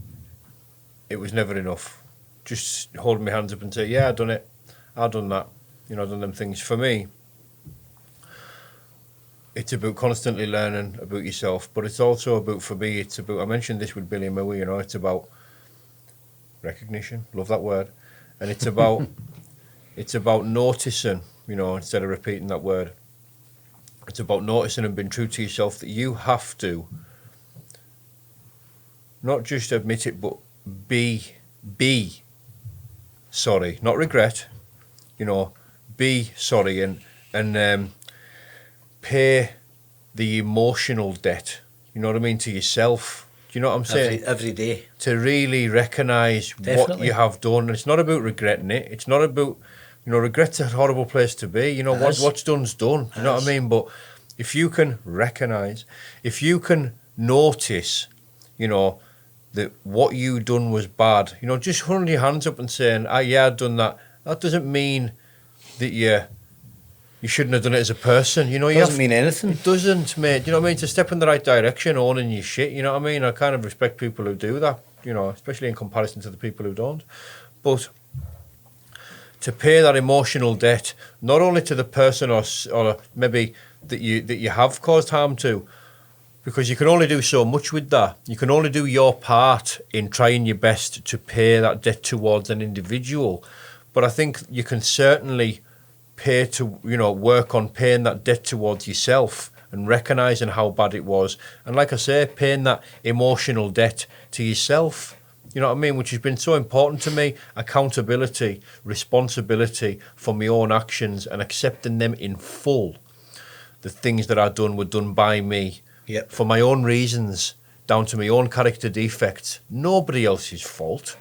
it was never enough. Just holding my hands up and say, yeah, I done it, I done that, you know, I done them things. For me, it's about constantly learning about yourself, but it's also about, for me, it's about, I mentioned this with Billy Mowie, you know, it's about recognition, love that word, and it's about, it's about noticing, you know, instead of repeating that word. It's about noticing and being true to yourself, that you have to not just admit it, but be sorry, not regret, you know, be sorry, and pay the emotional debt, you know what I mean, to yourself. Do you know what I'm saying? Every day. To really recognise what you have done. And it's not about regretting it. It's not about, you know, regret's a horrible place to be. You know, what's done's done. You know what I mean? But if you can recognise, if you can notice, you know, that what you done was bad, you know, just holding your hands up and saying, yeah, I've done that. That doesn't mean that you shouldn't have done it as a person. You know, It doesn't mean anything. It doesn't, mate. You know what I mean? To step in the right direction, owning your shit. You know what I mean? I kind of respect people who do that, you know, especially in comparison to the people who don't. But to pay that emotional debt, not only to the person or maybe that you have caused harm to, because you can only do so much with that. You can only do your part in trying your best to pay that debt towards an individual. But I think you can certainly pay to, you know, work on paying that debt towards yourself and recognising how bad it was. And like I say, paying that emotional debt to yourself, you know what I mean, which has been so important to me. Accountability, responsibility for my own actions, and accepting them in full. The things that I've done were done by me. Yep. For my own reasons, down to my own character defects. Nobody else's fault.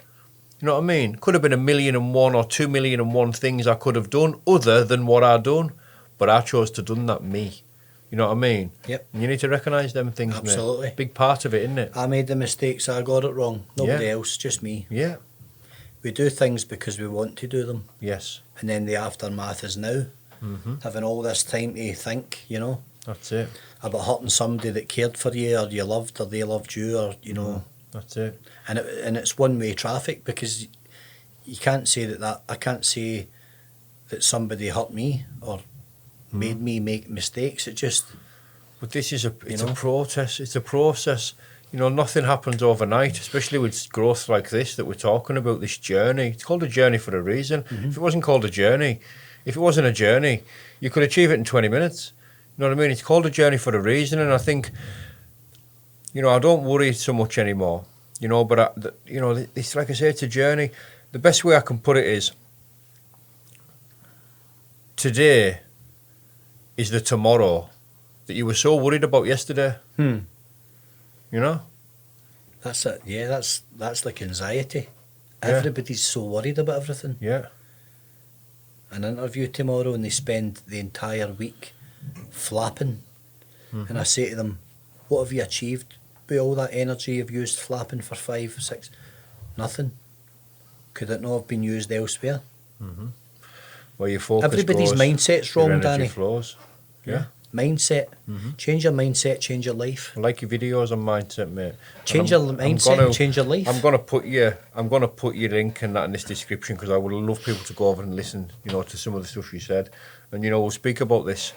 You know what I mean? Could have been 1,000,001 or 2,000,001 things I could have done other than what I done, but I chose to done that me. You know what I mean? Yep. And you need to recognise them things, Absolutely. mate. Big part of it, isn't it? I made the mistakes, I got it wrong. Nobody else, just me. Yeah. We do things because we want to do them. Yes. And then the aftermath is now. Having all this time to think, you know. That's it. About hurting somebody that cared for you, or you loved, or they loved you, or, you know. That's it. And it's one-way traffic, because you can't say that I can't say that somebody hurt me or made me make mistakes. It just... But this is a process. It's a process. You know, nothing happens overnight, especially with growth like this that we're talking about, this journey. It's called a journey for a reason. If it wasn't called a journey, if it wasn't a journey, you could achieve it in 20 minutes. You know what I mean? It's called a journey for a reason, and I think, you know, I don't worry so much anymore. You know, but, you know, it's like I say, it's a journey. The best way I can put it is, today is the tomorrow that you were so worried about yesterday. You know? That's it. Yeah, that's like anxiety. Yeah. Everybody's so worried about everything. Yeah. An interview tomorrow and they spend the entire week flapping. And I say to them, what have you achieved with all that energy you've used flapping for 5, 6? Nothing. Could it not have been used elsewhere? Where your focus Everybody's goes, mindset's your wrong, energy Danny. flows. Yeah. Mindset. Change your mindset, change your life. I like your videos on mindset, mate. Change your mindset and change your life. I'm gonna put your link and that in this description, because I would love people to go over and listen, you know, to some of the stuff you said. And you know, we'll speak about this.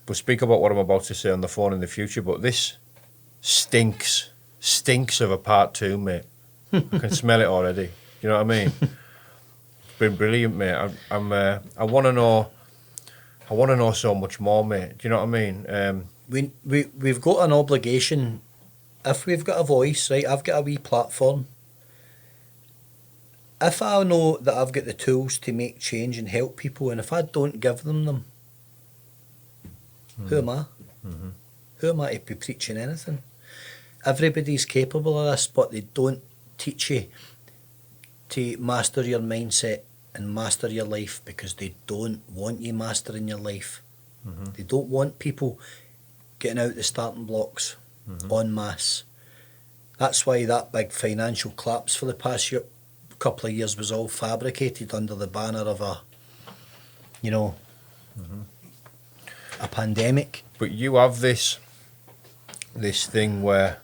We'll speak about what I'm about to say on the phone in the future. But this stinks of a part 2, mate. I can smell it already. You know what I mean? It's been brilliant, mate. I want to know. I want to know so much more, mate. Do you know what I mean? We've got an obligation. If we've got a voice, right, I've got a wee platform. If I know that I've got the tools to make change and help people, and if I don't give them, who am I? Who am I to be preaching anything? Everybody's capable of this, but they don't teach you to master your mindset and master your life, because they don't want you mastering your life. They don't want people getting out the starting blocks en masse. That's why that big financial collapse for the past couple of years was all fabricated under the banner of a, you know, a pandemic. But you have this thing where,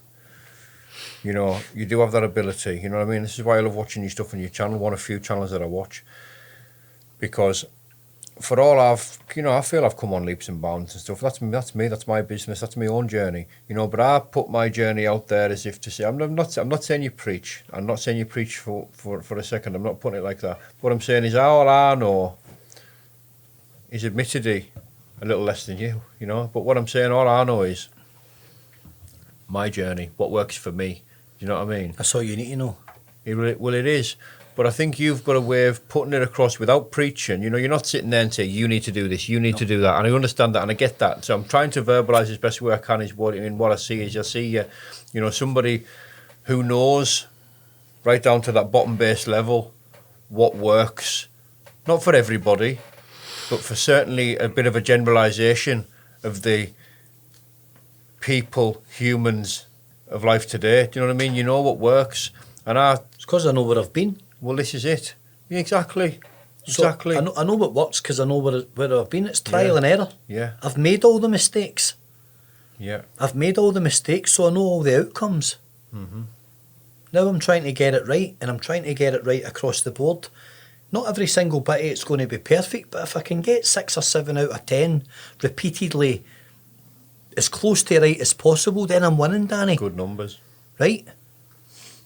you know, you do have that ability. You know what I mean? This is why I love watching your stuff on your channel. One of the few channels that I watch. Because for all I feel I've come on leaps and bounds and stuff. That's me. That's my business. That's my own journey. You know, but I put my journey out there as if to say, I'm not saying you preach. I'm not saying you preach for a second. I'm not putting it like that. What I'm saying is, all I know is admittedly a little less than you. You know, but what I'm saying, all I know is my journey. What works for me. Do you know what I mean? That's all you need to know. Well, it is. But I think you've got a way of putting it across without preaching. You know, you're not sitting there and saying, you need to do this, you need to do that. And I understand that and I get that. So I'm trying to verbalise as best way I can is what I see is I see, you know, somebody who knows right down to that bottom base level what works. Not for everybody, but for certainly a bit of a generalisation of the people, humans of life today. Do you know what I mean? You know what works. And It's because I know where I've been. well, this is it. Yeah, exactly. So Exactly. I know what works because I know where I've been. It's trial and error. Yeah. I've made all the mistakes. Yeah. I've made all the mistakes, so I know all the outcomes. Now I'm trying to get it right, and I'm trying to get it right across the board. Not every single bit of it's going to be perfect, but if I can get 6 or 7 out of 10 repeatedly as close to right as possible, then I'm winning, Danny. Good numbers. Right?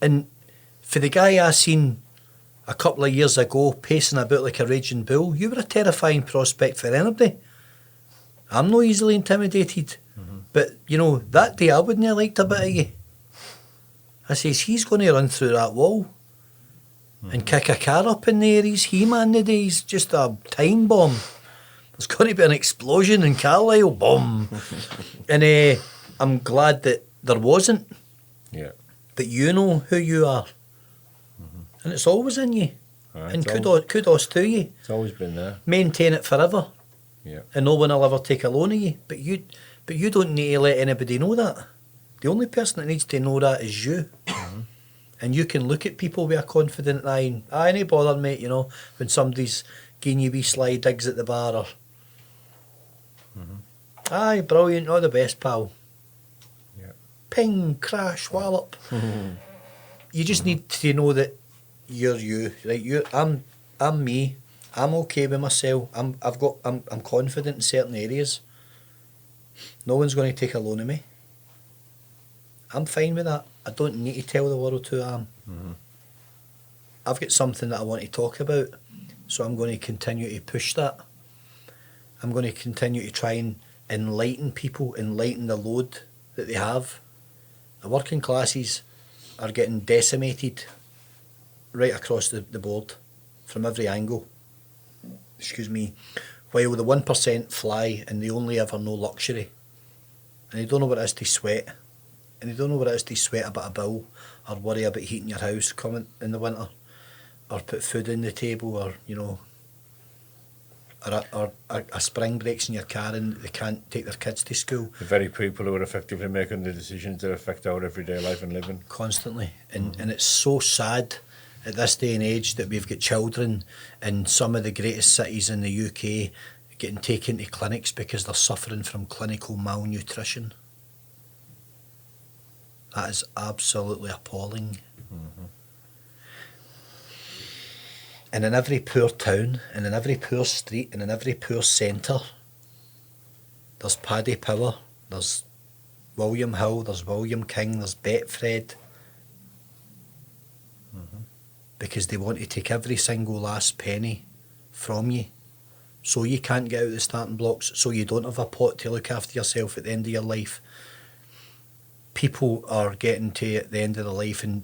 And for the guy I seen a couple of years ago pacing about like a raging bull, you were a terrifying prospect for anybody. I'm not easily intimidated. But, you know, that day I wouldn't have liked a bit of you. I says, he's going to run through that wall and kick a car up in the air. He's He-Man today. He's just a time bomb. There's going to be an explosion in Carlisle. Boom. And I'm glad that there wasn't. Yeah. But you know who you are. And it's always in you. Right, And it's kudos to you. It's always been there. Maintain it forever. Yeah. And no one will ever take a loan of you. But you don't need to let anybody know that. The only person that needs to know that is you. And you can look at people with a confident eye and, I ain't bothered, mate, you know, when somebody's giving you wee sly digs at the bar or, aye, brilliant, all the best, pal. Yeah. Ping, crash, wallop. You just need to know that you're you. Like I'm me. I'm okay with myself. I'm confident in certain areas. No one's going to take a loan of me. I'm fine with that. I don't need to tell the world who I am. Mm-hmm. I've got something that I want to talk about, so I'm going to continue to push that. I'm going to continue to try and enlighten people, enlighten the load that they have. The working classes are getting decimated right across the board from every angle. Excuse me. While the 1% fly and they only ever know luxury. And they don't know what it is to sweat. And they don't know what it is to sweat about a bill or worry about heating your house coming in the winter, or put food on the table, or, you know, or a spring breaks in your car and they can't take their kids to school. The very people who are effectively making the decisions that affect our everyday life and living. Constantly. And it's so sad at this day and age that we've got children in some of the greatest cities in the UK getting taken to clinics because they're suffering from clinical malnutrition. That is absolutely appalling. Mm-hmm. And in every poor town, and in every poor street, and in every poor centre, there's Paddy Power, there's William Hill, there's William King, there's Betfred. Mm-hmm. Because they want to take every single last penny from you, so you can't get out of the starting blocks, so you don't have a pot to look after yourself at the end of your life. People are getting to the end of their life and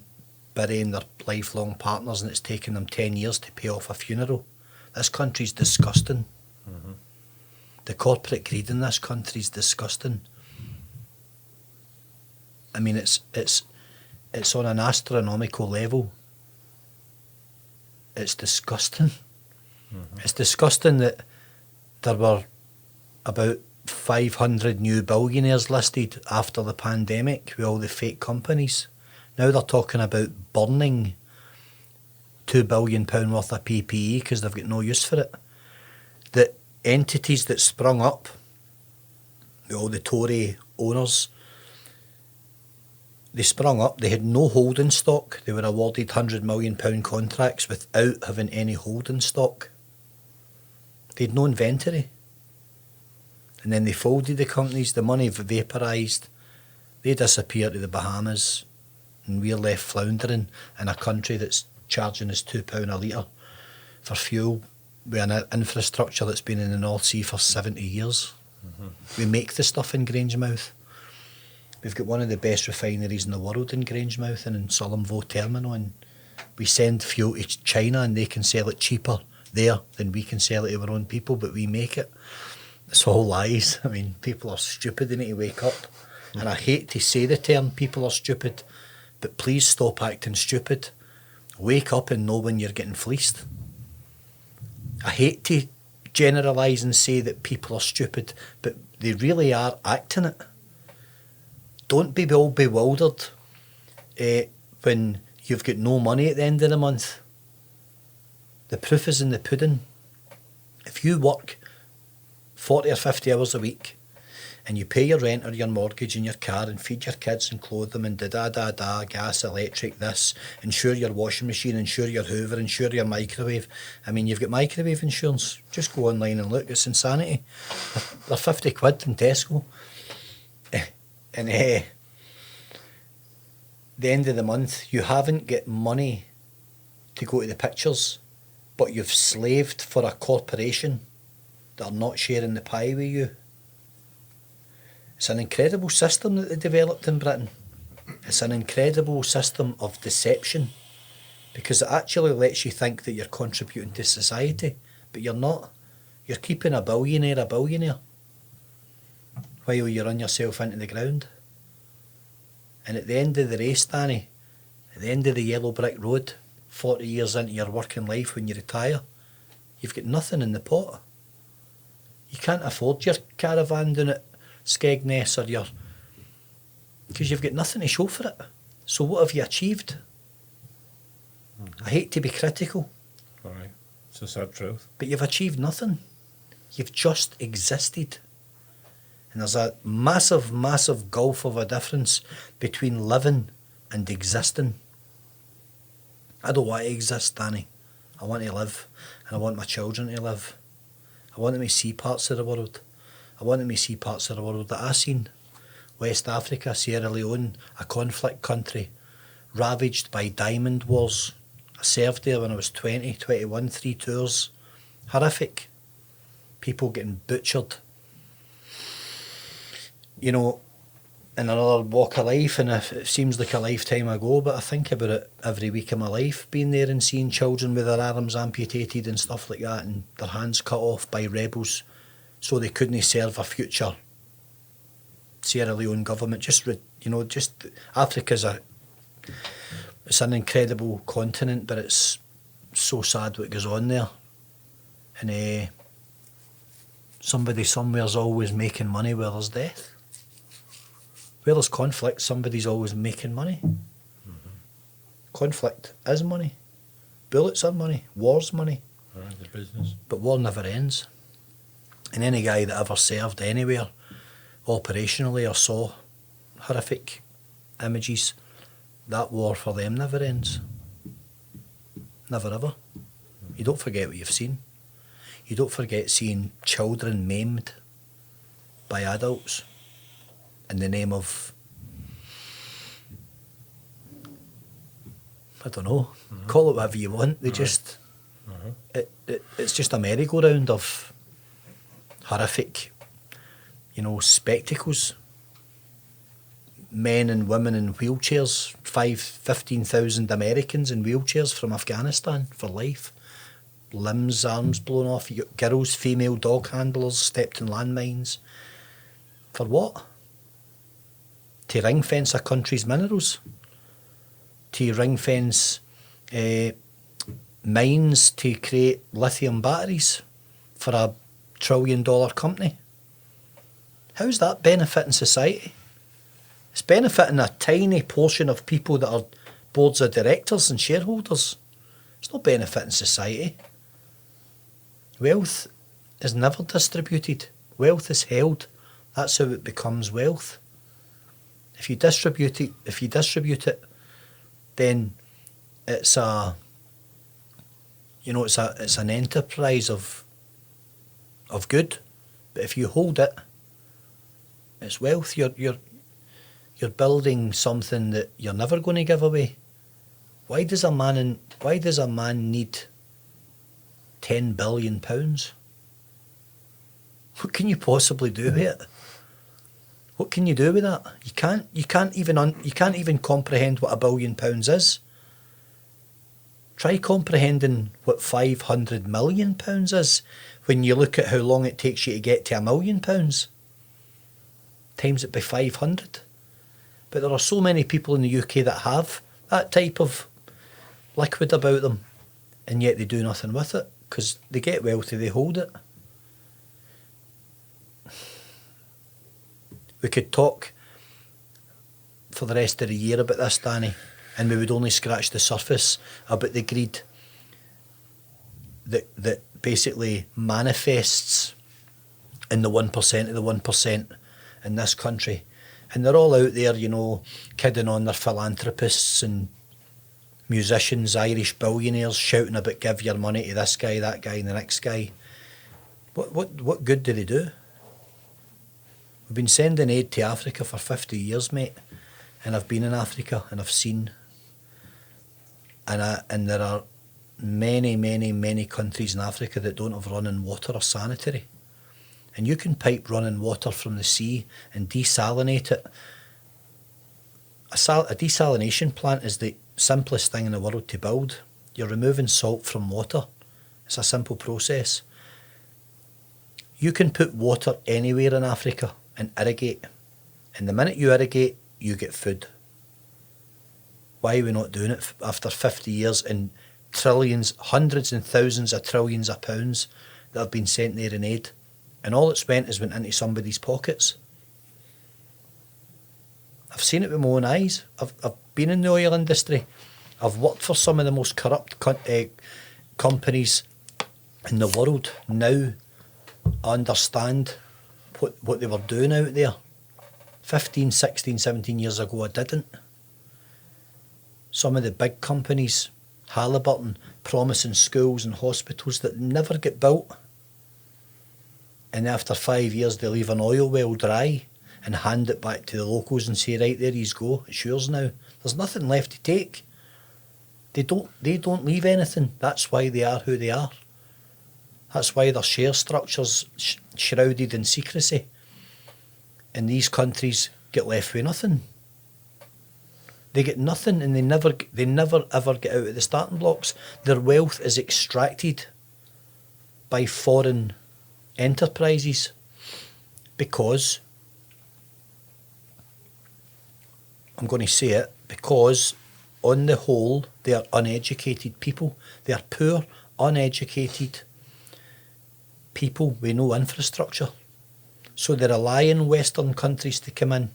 burying their lifelong partners, and it's taken them 10 years to pay off a funeral. This country's disgusting. Mm-hmm. The corporate greed in this country's disgusting. I mean, it's on an astronomical level. It's disgusting. Mm-hmm. It's disgusting that there were about 500 new billionaires listed after the pandemic with all the fake companies. Now they're talking about burning £2 billion worth of PPE because they've got no use for it. The entities that sprung up, all the Tory owners, they sprung up, they had no holding stock. They were awarded £100 million contracts without having any holding stock. They had no inventory. And then they folded the companies, the money vaporised, they disappeared to the Bahamas, and we're left floundering in a country that's charging us £2 a litre for fuel with an infrastructure that's been in the North Sea for 70 years. Mm-hmm. We make the stuff in Grangemouth. We've got one of the best refineries in the world in Grangemouth and in Sullomvo Terminal, and we send fuel to China and they can sell it cheaper there than we can sell it to our own people, but we make it. It's all lies. I mean, people are stupid, they need to wake up. And I hate to say the term people are stupid, but please stop acting stupid. Wake up and know when you're getting fleeced. I hate to generalise and say that people are stupid, but they really are acting it. Don't be all bewildered when you've got no money at the end of the month. The proof is in the pudding. If you work 40 or 50 hours a week and you pay your rent or your mortgage and your car and feed your kids and clothe them and da-da-da-da, gas, electric, this, insure your washing machine, insure your Hoover, insure your microwave. I mean, you've got microwave insurance. Just go online and look. It's insanity. They're 50 quid in Tesco. And the end of the month, you haven't got money to go to the pictures, but you've slaved for a corporation that are not sharing the pie with you. It's an incredible system that they developed in Britain. It's an incredible system of deception, because it actually lets you think that you're contributing to society, but you're not. You're keeping a billionaire while you run yourself into the ground. And at the end of the race, Danny, at the end of the yellow brick road, 40 years into your working life when you retire, you've got nothing in the pot. You can't afford your caravan down at Skegness or because you've got nothing to show for it. So what have you achieved? I hate to be critical. All right. It's a sad truth. But you've achieved nothing. You've just existed. And there's a massive, massive gulf of a difference between living and existing. I don't want to exist, Danny. I want to live, and I want my children to live. I want them to see parts of the world. I want them to see parts of the world that I've seen. West Africa, Sierra Leone, a conflict country, ravaged by diamond wars. I served there when I was 20, 21, 3 tours. Horrific. People getting butchered. You know, in another walk of life, and it seems like a lifetime ago, but I think about it every week of my life, being there and seeing children with their arms amputated and stuff like that, and their hands cut off by rebels so they couldn't serve a future Sierra Leone government. Just Africa's it's an incredible continent, but it's so sad what goes on there. And somebody somewhere's always making money where there's death. Where there's conflict, somebody's always making money. Mm-hmm. Conflict is money. Bullets are money. War's money. The business. But war never ends. And any guy that ever served anywhere, operationally, or saw horrific images, that war for them never ends. Never ever. You don't forget what you've seen. You don't forget seeing children maimed by adults in the name of, I don't know, call it whatever you want. They just, it's just a merry-go-round of horrific, spectacles. Men and women in wheelchairs, 15,000 Americans in wheelchairs from Afghanistan for life. Limbs, arms blown off. You got girls, female dog handlers stepped in landmines. For what? To ring fence a country's minerals, to ring fence mines to create lithium batteries for $1 trillion company. How's that benefiting society? It's benefiting a tiny portion of people that are boards of directors and shareholders. It's not benefiting society. Wealth is never distributed. Wealth is held. That's how it becomes wealth. If you distribute it, then it's it's an enterprise of good. But if you hold it, it's wealth. You're building something that you're never going to give away. Why does a man need £10 billion? What can you possibly do with it? What can you do with that? You can't even comprehend what £1 billion is. Try comprehending what £500 million is when you look at how long it takes you to get to £1 million. Times it by 500. But there are so many people in the UK that have that type of liquid about them, and yet they do nothing with it because they get wealthy, they hold it. We could talk for the rest of the year about this, Danny, and we would only scratch the surface about the greed that basically manifests in the 1% of the 1% in this country. And they're all out there, kidding on their philanthropists and musicians, Irish billionaires, shouting about give your money to this guy, that guy, and the next guy. What good do they do? We've been sending aid to Africa for 50 years, mate, and I've been in Africa and I've seen, and there are many, many, many countries in Africa that don't have running water or sanitary. And you can pipe running water from the sea and desalinate it. A desalination plant is the simplest thing in the world to build. You're removing salt from water. It's a simple process. You can put water anywhere in Africa and irrigate. And the minute you irrigate, you get food. Why are we not doing it after 50 years and trillions, hundreds and thousands of trillions of pounds that have been sent there in aid? And all it's went into somebody's pockets. I've seen it with my own eyes. I've been in the oil industry. I've worked for some of the most corrupt companies in the world. Now I understand what they were doing out there. 15, 16, 17 years ago I didn't. Some of the big companies, Halliburton, promising schools and hospitals that never get built. And after 5 years they leave an oil well dry and hand it back to the locals and say, right, there you go, it's yours now. There's nothing left to take. They don't leave anything. That's why they are who they are. That's why their share structure's shrouded in secrecy. And these countries get left with nothing. They get nothing, and they never ever get out of the starting blocks. Their wealth is extracted by foreign enterprises because, I'm going to say it, because on the whole they are uneducated people. They are poor, uneducated people with no infrastructure. So they rely on Western countries to come in,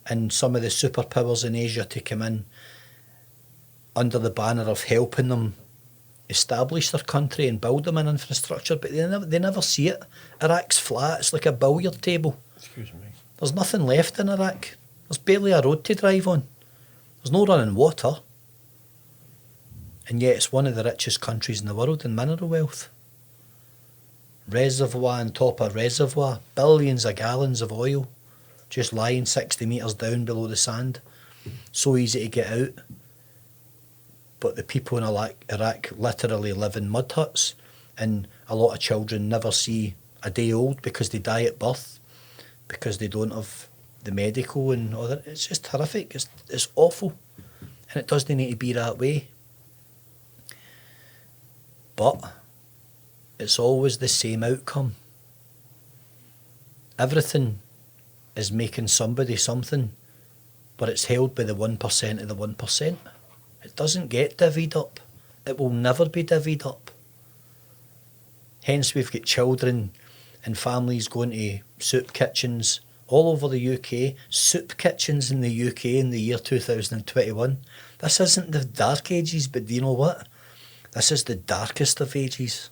and some of the superpowers in Asia to come in under the banner of helping them establish their country and build them an infrastructure, but they never see it. Iraq's flat, it's like a billiard table. Excuse me. There's nothing left in Iraq. There's barely a road to drive on. There's no running water. And yet it's one of the richest countries in the world in mineral wealth. Reservoir on top of reservoir, billions of gallons of oil just lying 60 metres down below the sand. So easy to get out. But the people in Iraq literally live in mud huts, and a lot of children never see a day old because they die at birth, because they don't have the medical and all that. It's just horrific. It's awful. And it doesn't need to be that way. But it's always the same outcome. Everything is making somebody something, but it's held by the 1% of the 1%. It doesn't get divvied up. It will never be divvied up. Hence we've got children and families going to soup kitchens all over the UK. Soup kitchens in the UK in the year 2021. This isn't the dark ages, but do you know what? This is the darkest of ages.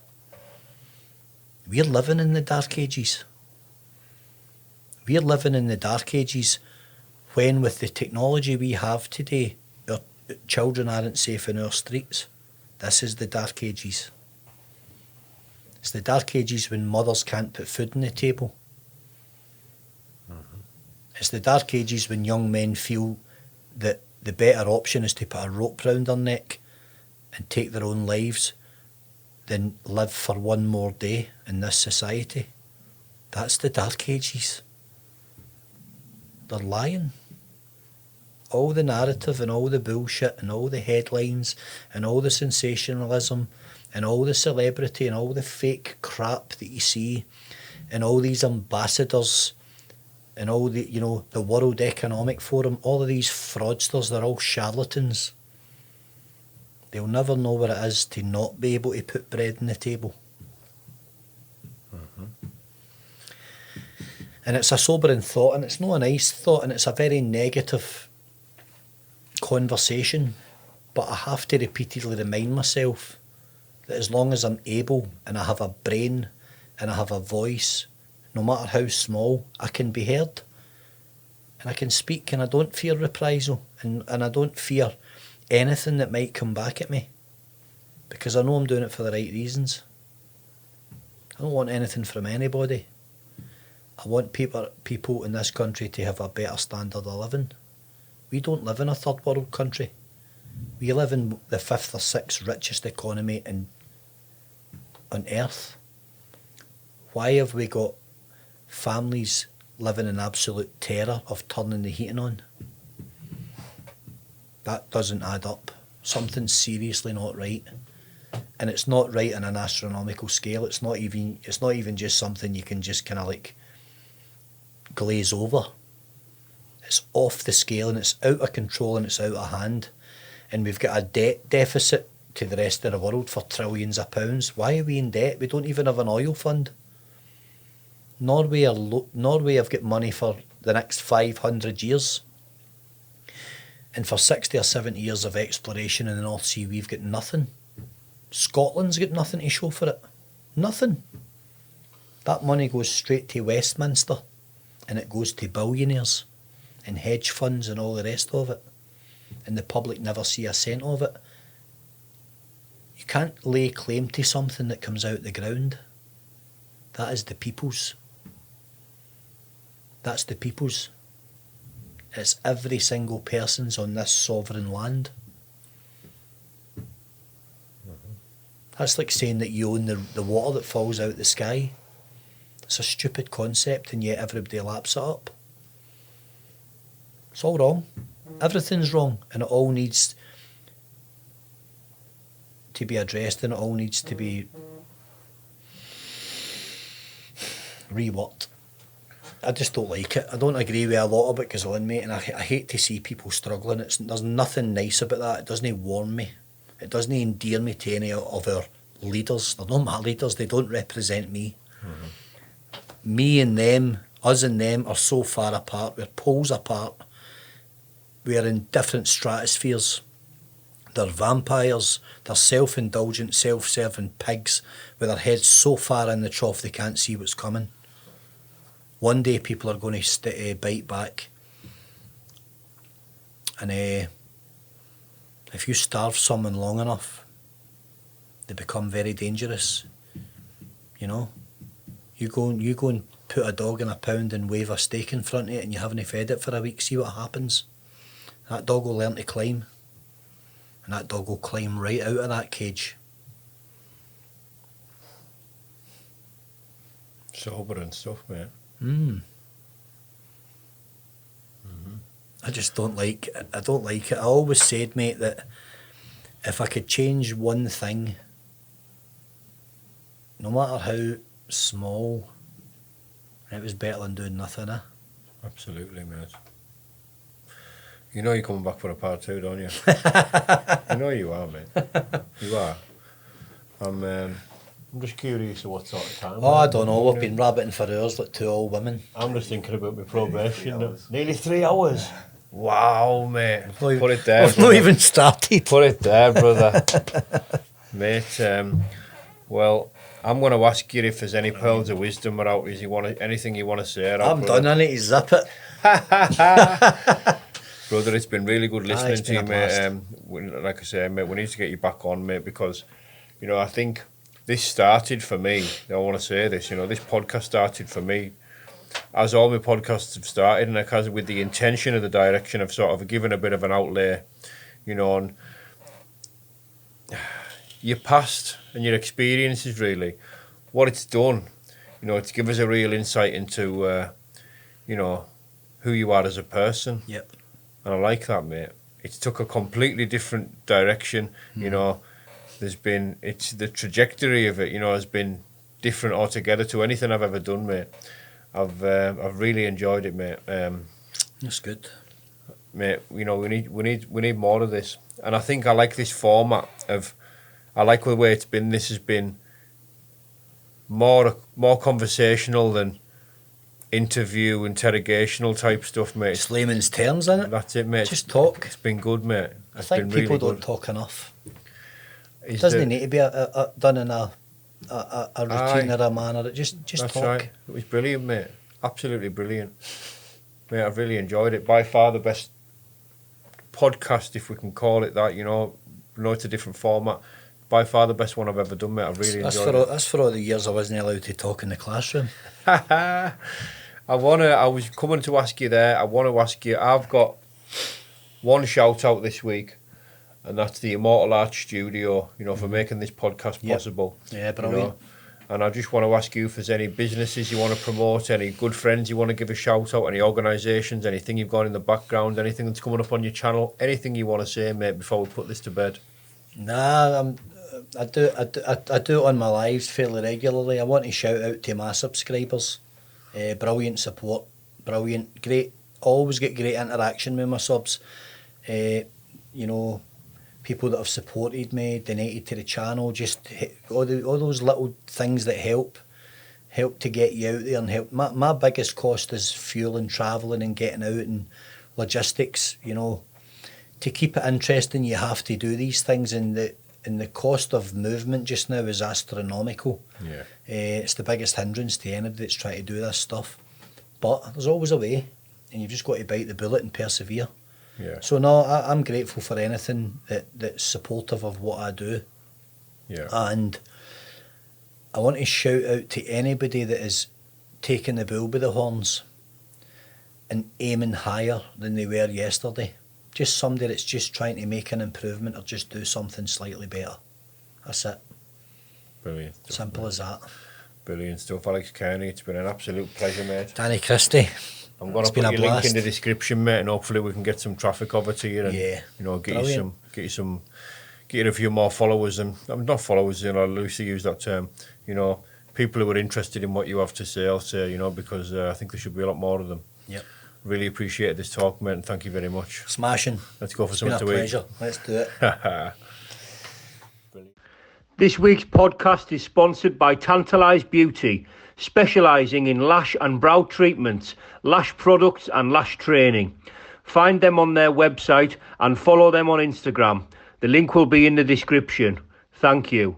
We're living in the dark ages. We're living in the dark ages when, with the technology we have today, our children aren't safe in our streets. This is the dark ages. It's the dark ages when mothers can't put food on the table. Mm-hmm. It's the dark ages when young men feel that the better option is to put a rope round their neck and take their own lives than live for one more day in this society. That's the dark ages. They're lying. All the narrative and all the bullshit and all the headlines and all the sensationalism and all the celebrity and all the fake crap that you see and all these ambassadors and all the, the World Economic Forum, all of these fraudsters, they're all charlatans. They'll never know what it is to not be able to put bread on the table. Mm-hmm. And it's a sobering thought, and it's not a nice thought, and it's a very negative conversation, but I have to repeatedly remind myself that as long as I'm able and I have a brain and I have a voice, no matter how small, I can be heard and I can speak, and I don't fear reprisal, and I don't fear anything that might come back at me, because I know I'm doing it for the right reasons. I don't want anything from anybody. I want people in this country to have a better standard of living. We don't live in a third world country. We live in the 5th or 6th richest economy on earth. Why have we got families living in absolute terror of turning the heating on? That doesn't add up. Something's seriously not right. And it's not right on an astronomical scale. It's not even just something you can just kind of like glaze over. It's off the scale, and it's out of control, and it's out of hand. And we've got a debt deficit to the rest of the world for trillions of pounds. Why are we in debt? We don't even have an oil fund. Norway have got money for the next 500 years. And for 60 or 70 years of exploration in the North Sea, we've got nothing. Scotland's got nothing to show for it. Nothing. That money goes straight to Westminster, and it goes to billionaires and hedge funds and all the rest of it. And the public never see a cent of it. You can't lay claim to something that comes out the ground. That is the people's. That's the people's. It's every single person's on this sovereign land. That's like saying that you own the water that falls out the sky. It's a stupid concept, and yet everybody laps it up. It's all wrong. Everything's wrong, and it all needs to be addressed, and it all needs to be reworked. I just don't like it. I don't agree with a lot of it goes on, mate, and I hate to see people struggling. There's nothing nice about that. It doesn't warm me. It doesn't endear me to any of our leaders. They're not my leaders. They don't represent me. Mm-hmm. Me and them, us and them are so far apart. We're poles apart. We're in different stratospheres. They're vampires. They're self-indulgent, self-serving pigs with their heads so far in the trough they can't see what's coming. One day people are going to bite back. And if you starve someone long enough, they become very dangerous. You know? You go and put a dog in a pound and wave a steak in front of it, and you haven't fed it for a week, see what happens. That dog will learn to climb. And that dog will climb right out of that cage. Sobering stuff, mate. Mm. Mm-hmm. I just don't like it. I don't like it. I always said, mate, that if I could change one thing, no matter how small, it was better than doing nothing, eh? Absolutely, mate. You know you're coming back for a part 2, don't you? You know you are, mate. You are. I'm just curious of what sort of time. Oh, I don't know. We've been rabbiting for hours like 2 old women. I'm just thinking about my probation. Nearly 3 hours. Wow, mate. Put it there. We've not even started. Put it there, brother. Mate, well, I'm going to ask you if there's any pearls of wisdom or anything you want to say. I'm done. I need to zip it. Brother, it's been really good listening to you, mate. Like I say, mate, we need to get you back on, mate, because, you know, I think this started for me. I want to say this, you know, this podcast started for me, as all my podcasts have started, and it has with the intention of the direction of sort of giving a bit of an outlay, you know, on your past and your experiences, really. What it's done, you know, it's give us a real insight into, you know, who you are as a person. Yep. And I like that, mate. It's took a completely different direction, you know. It's the trajectory of it, you know, has been different altogether to anything I've ever done, mate. I've really enjoyed it, mate. That's good, mate. You know, we need more of this, and I think I like this format of. I like the way it's been. This has been more conversational than interrogational type stuff, mate. It's layman's terms, isn't it? That's it, mate. Just talk. It's been good, mate. I think people really don't talk enough. It doesn't need to be done in a routine or a manner. Just that's talk. Right. It was brilliant, mate. Absolutely brilliant, mate. I've really enjoyed it. By far the best podcast, if we can call it that. You know, it's a different format. By far the best one I've ever done, mate. I've really enjoyed it. That's for all the years I wasn't allowed to talk in the classroom. I was coming to ask you there. I want to ask you. I've got one shout out this week, and that's the Immortal Art Studio. You know, for making this podcast possible. Yeah, brilliant. You know? And I just want to ask you if there's any businesses you want to promote, any good friends you want to give a shout out, any organisations, anything you've got in the background, anything that's coming up on your channel, anything you want to say, mate, before we put this to bed. Nah, I do it on my lives fairly regularly. I want to shout out to my subscribers. Brilliant support, brilliant, great. Always get great interaction with my subs. You know, people that have supported me, donated to the channel, just all those little things that help to get you out there and help. My biggest cost is fuel and travelling and getting out and logistics. You know, to keep it interesting, you have to do these things, and the cost of movement just now is astronomical. Yeah, it's the biggest hindrance to anybody that's trying to do this stuff. But there's always a way, and you've just got to bite the bullet and persevere. Yeah. So no, I'm grateful for anything that's supportive of what I do. Yeah. And I want to shout out to anybody that is taking the bull by the horns. and aiming higher than they were yesterday. Just somebody that's just trying to make an improvement or just do something slightly better. That's it. Brilliant. Simple as that. Brilliant stuff, Alex Cairnie. It's been an absolute pleasure, mate. Danny Christie. I'm going to put your link in the description, mate, and hopefully we can get some traffic over to you and get you a few more followers and not followers, I loosely use that term. People who are interested in what you have to say, I'll say, because I think there should be a lot more of them. Yep. Really appreciate this talk, mate, and thank you very much. Smashing. Let's go for something to eat. It's been a pleasure. Let's do it. This week's podcast is sponsored by Tantalised Beauty, specialising in lash and brow treatments, lash products and lash training. Find them on their website and follow them on Instagram. The link will be in the description. Thank you.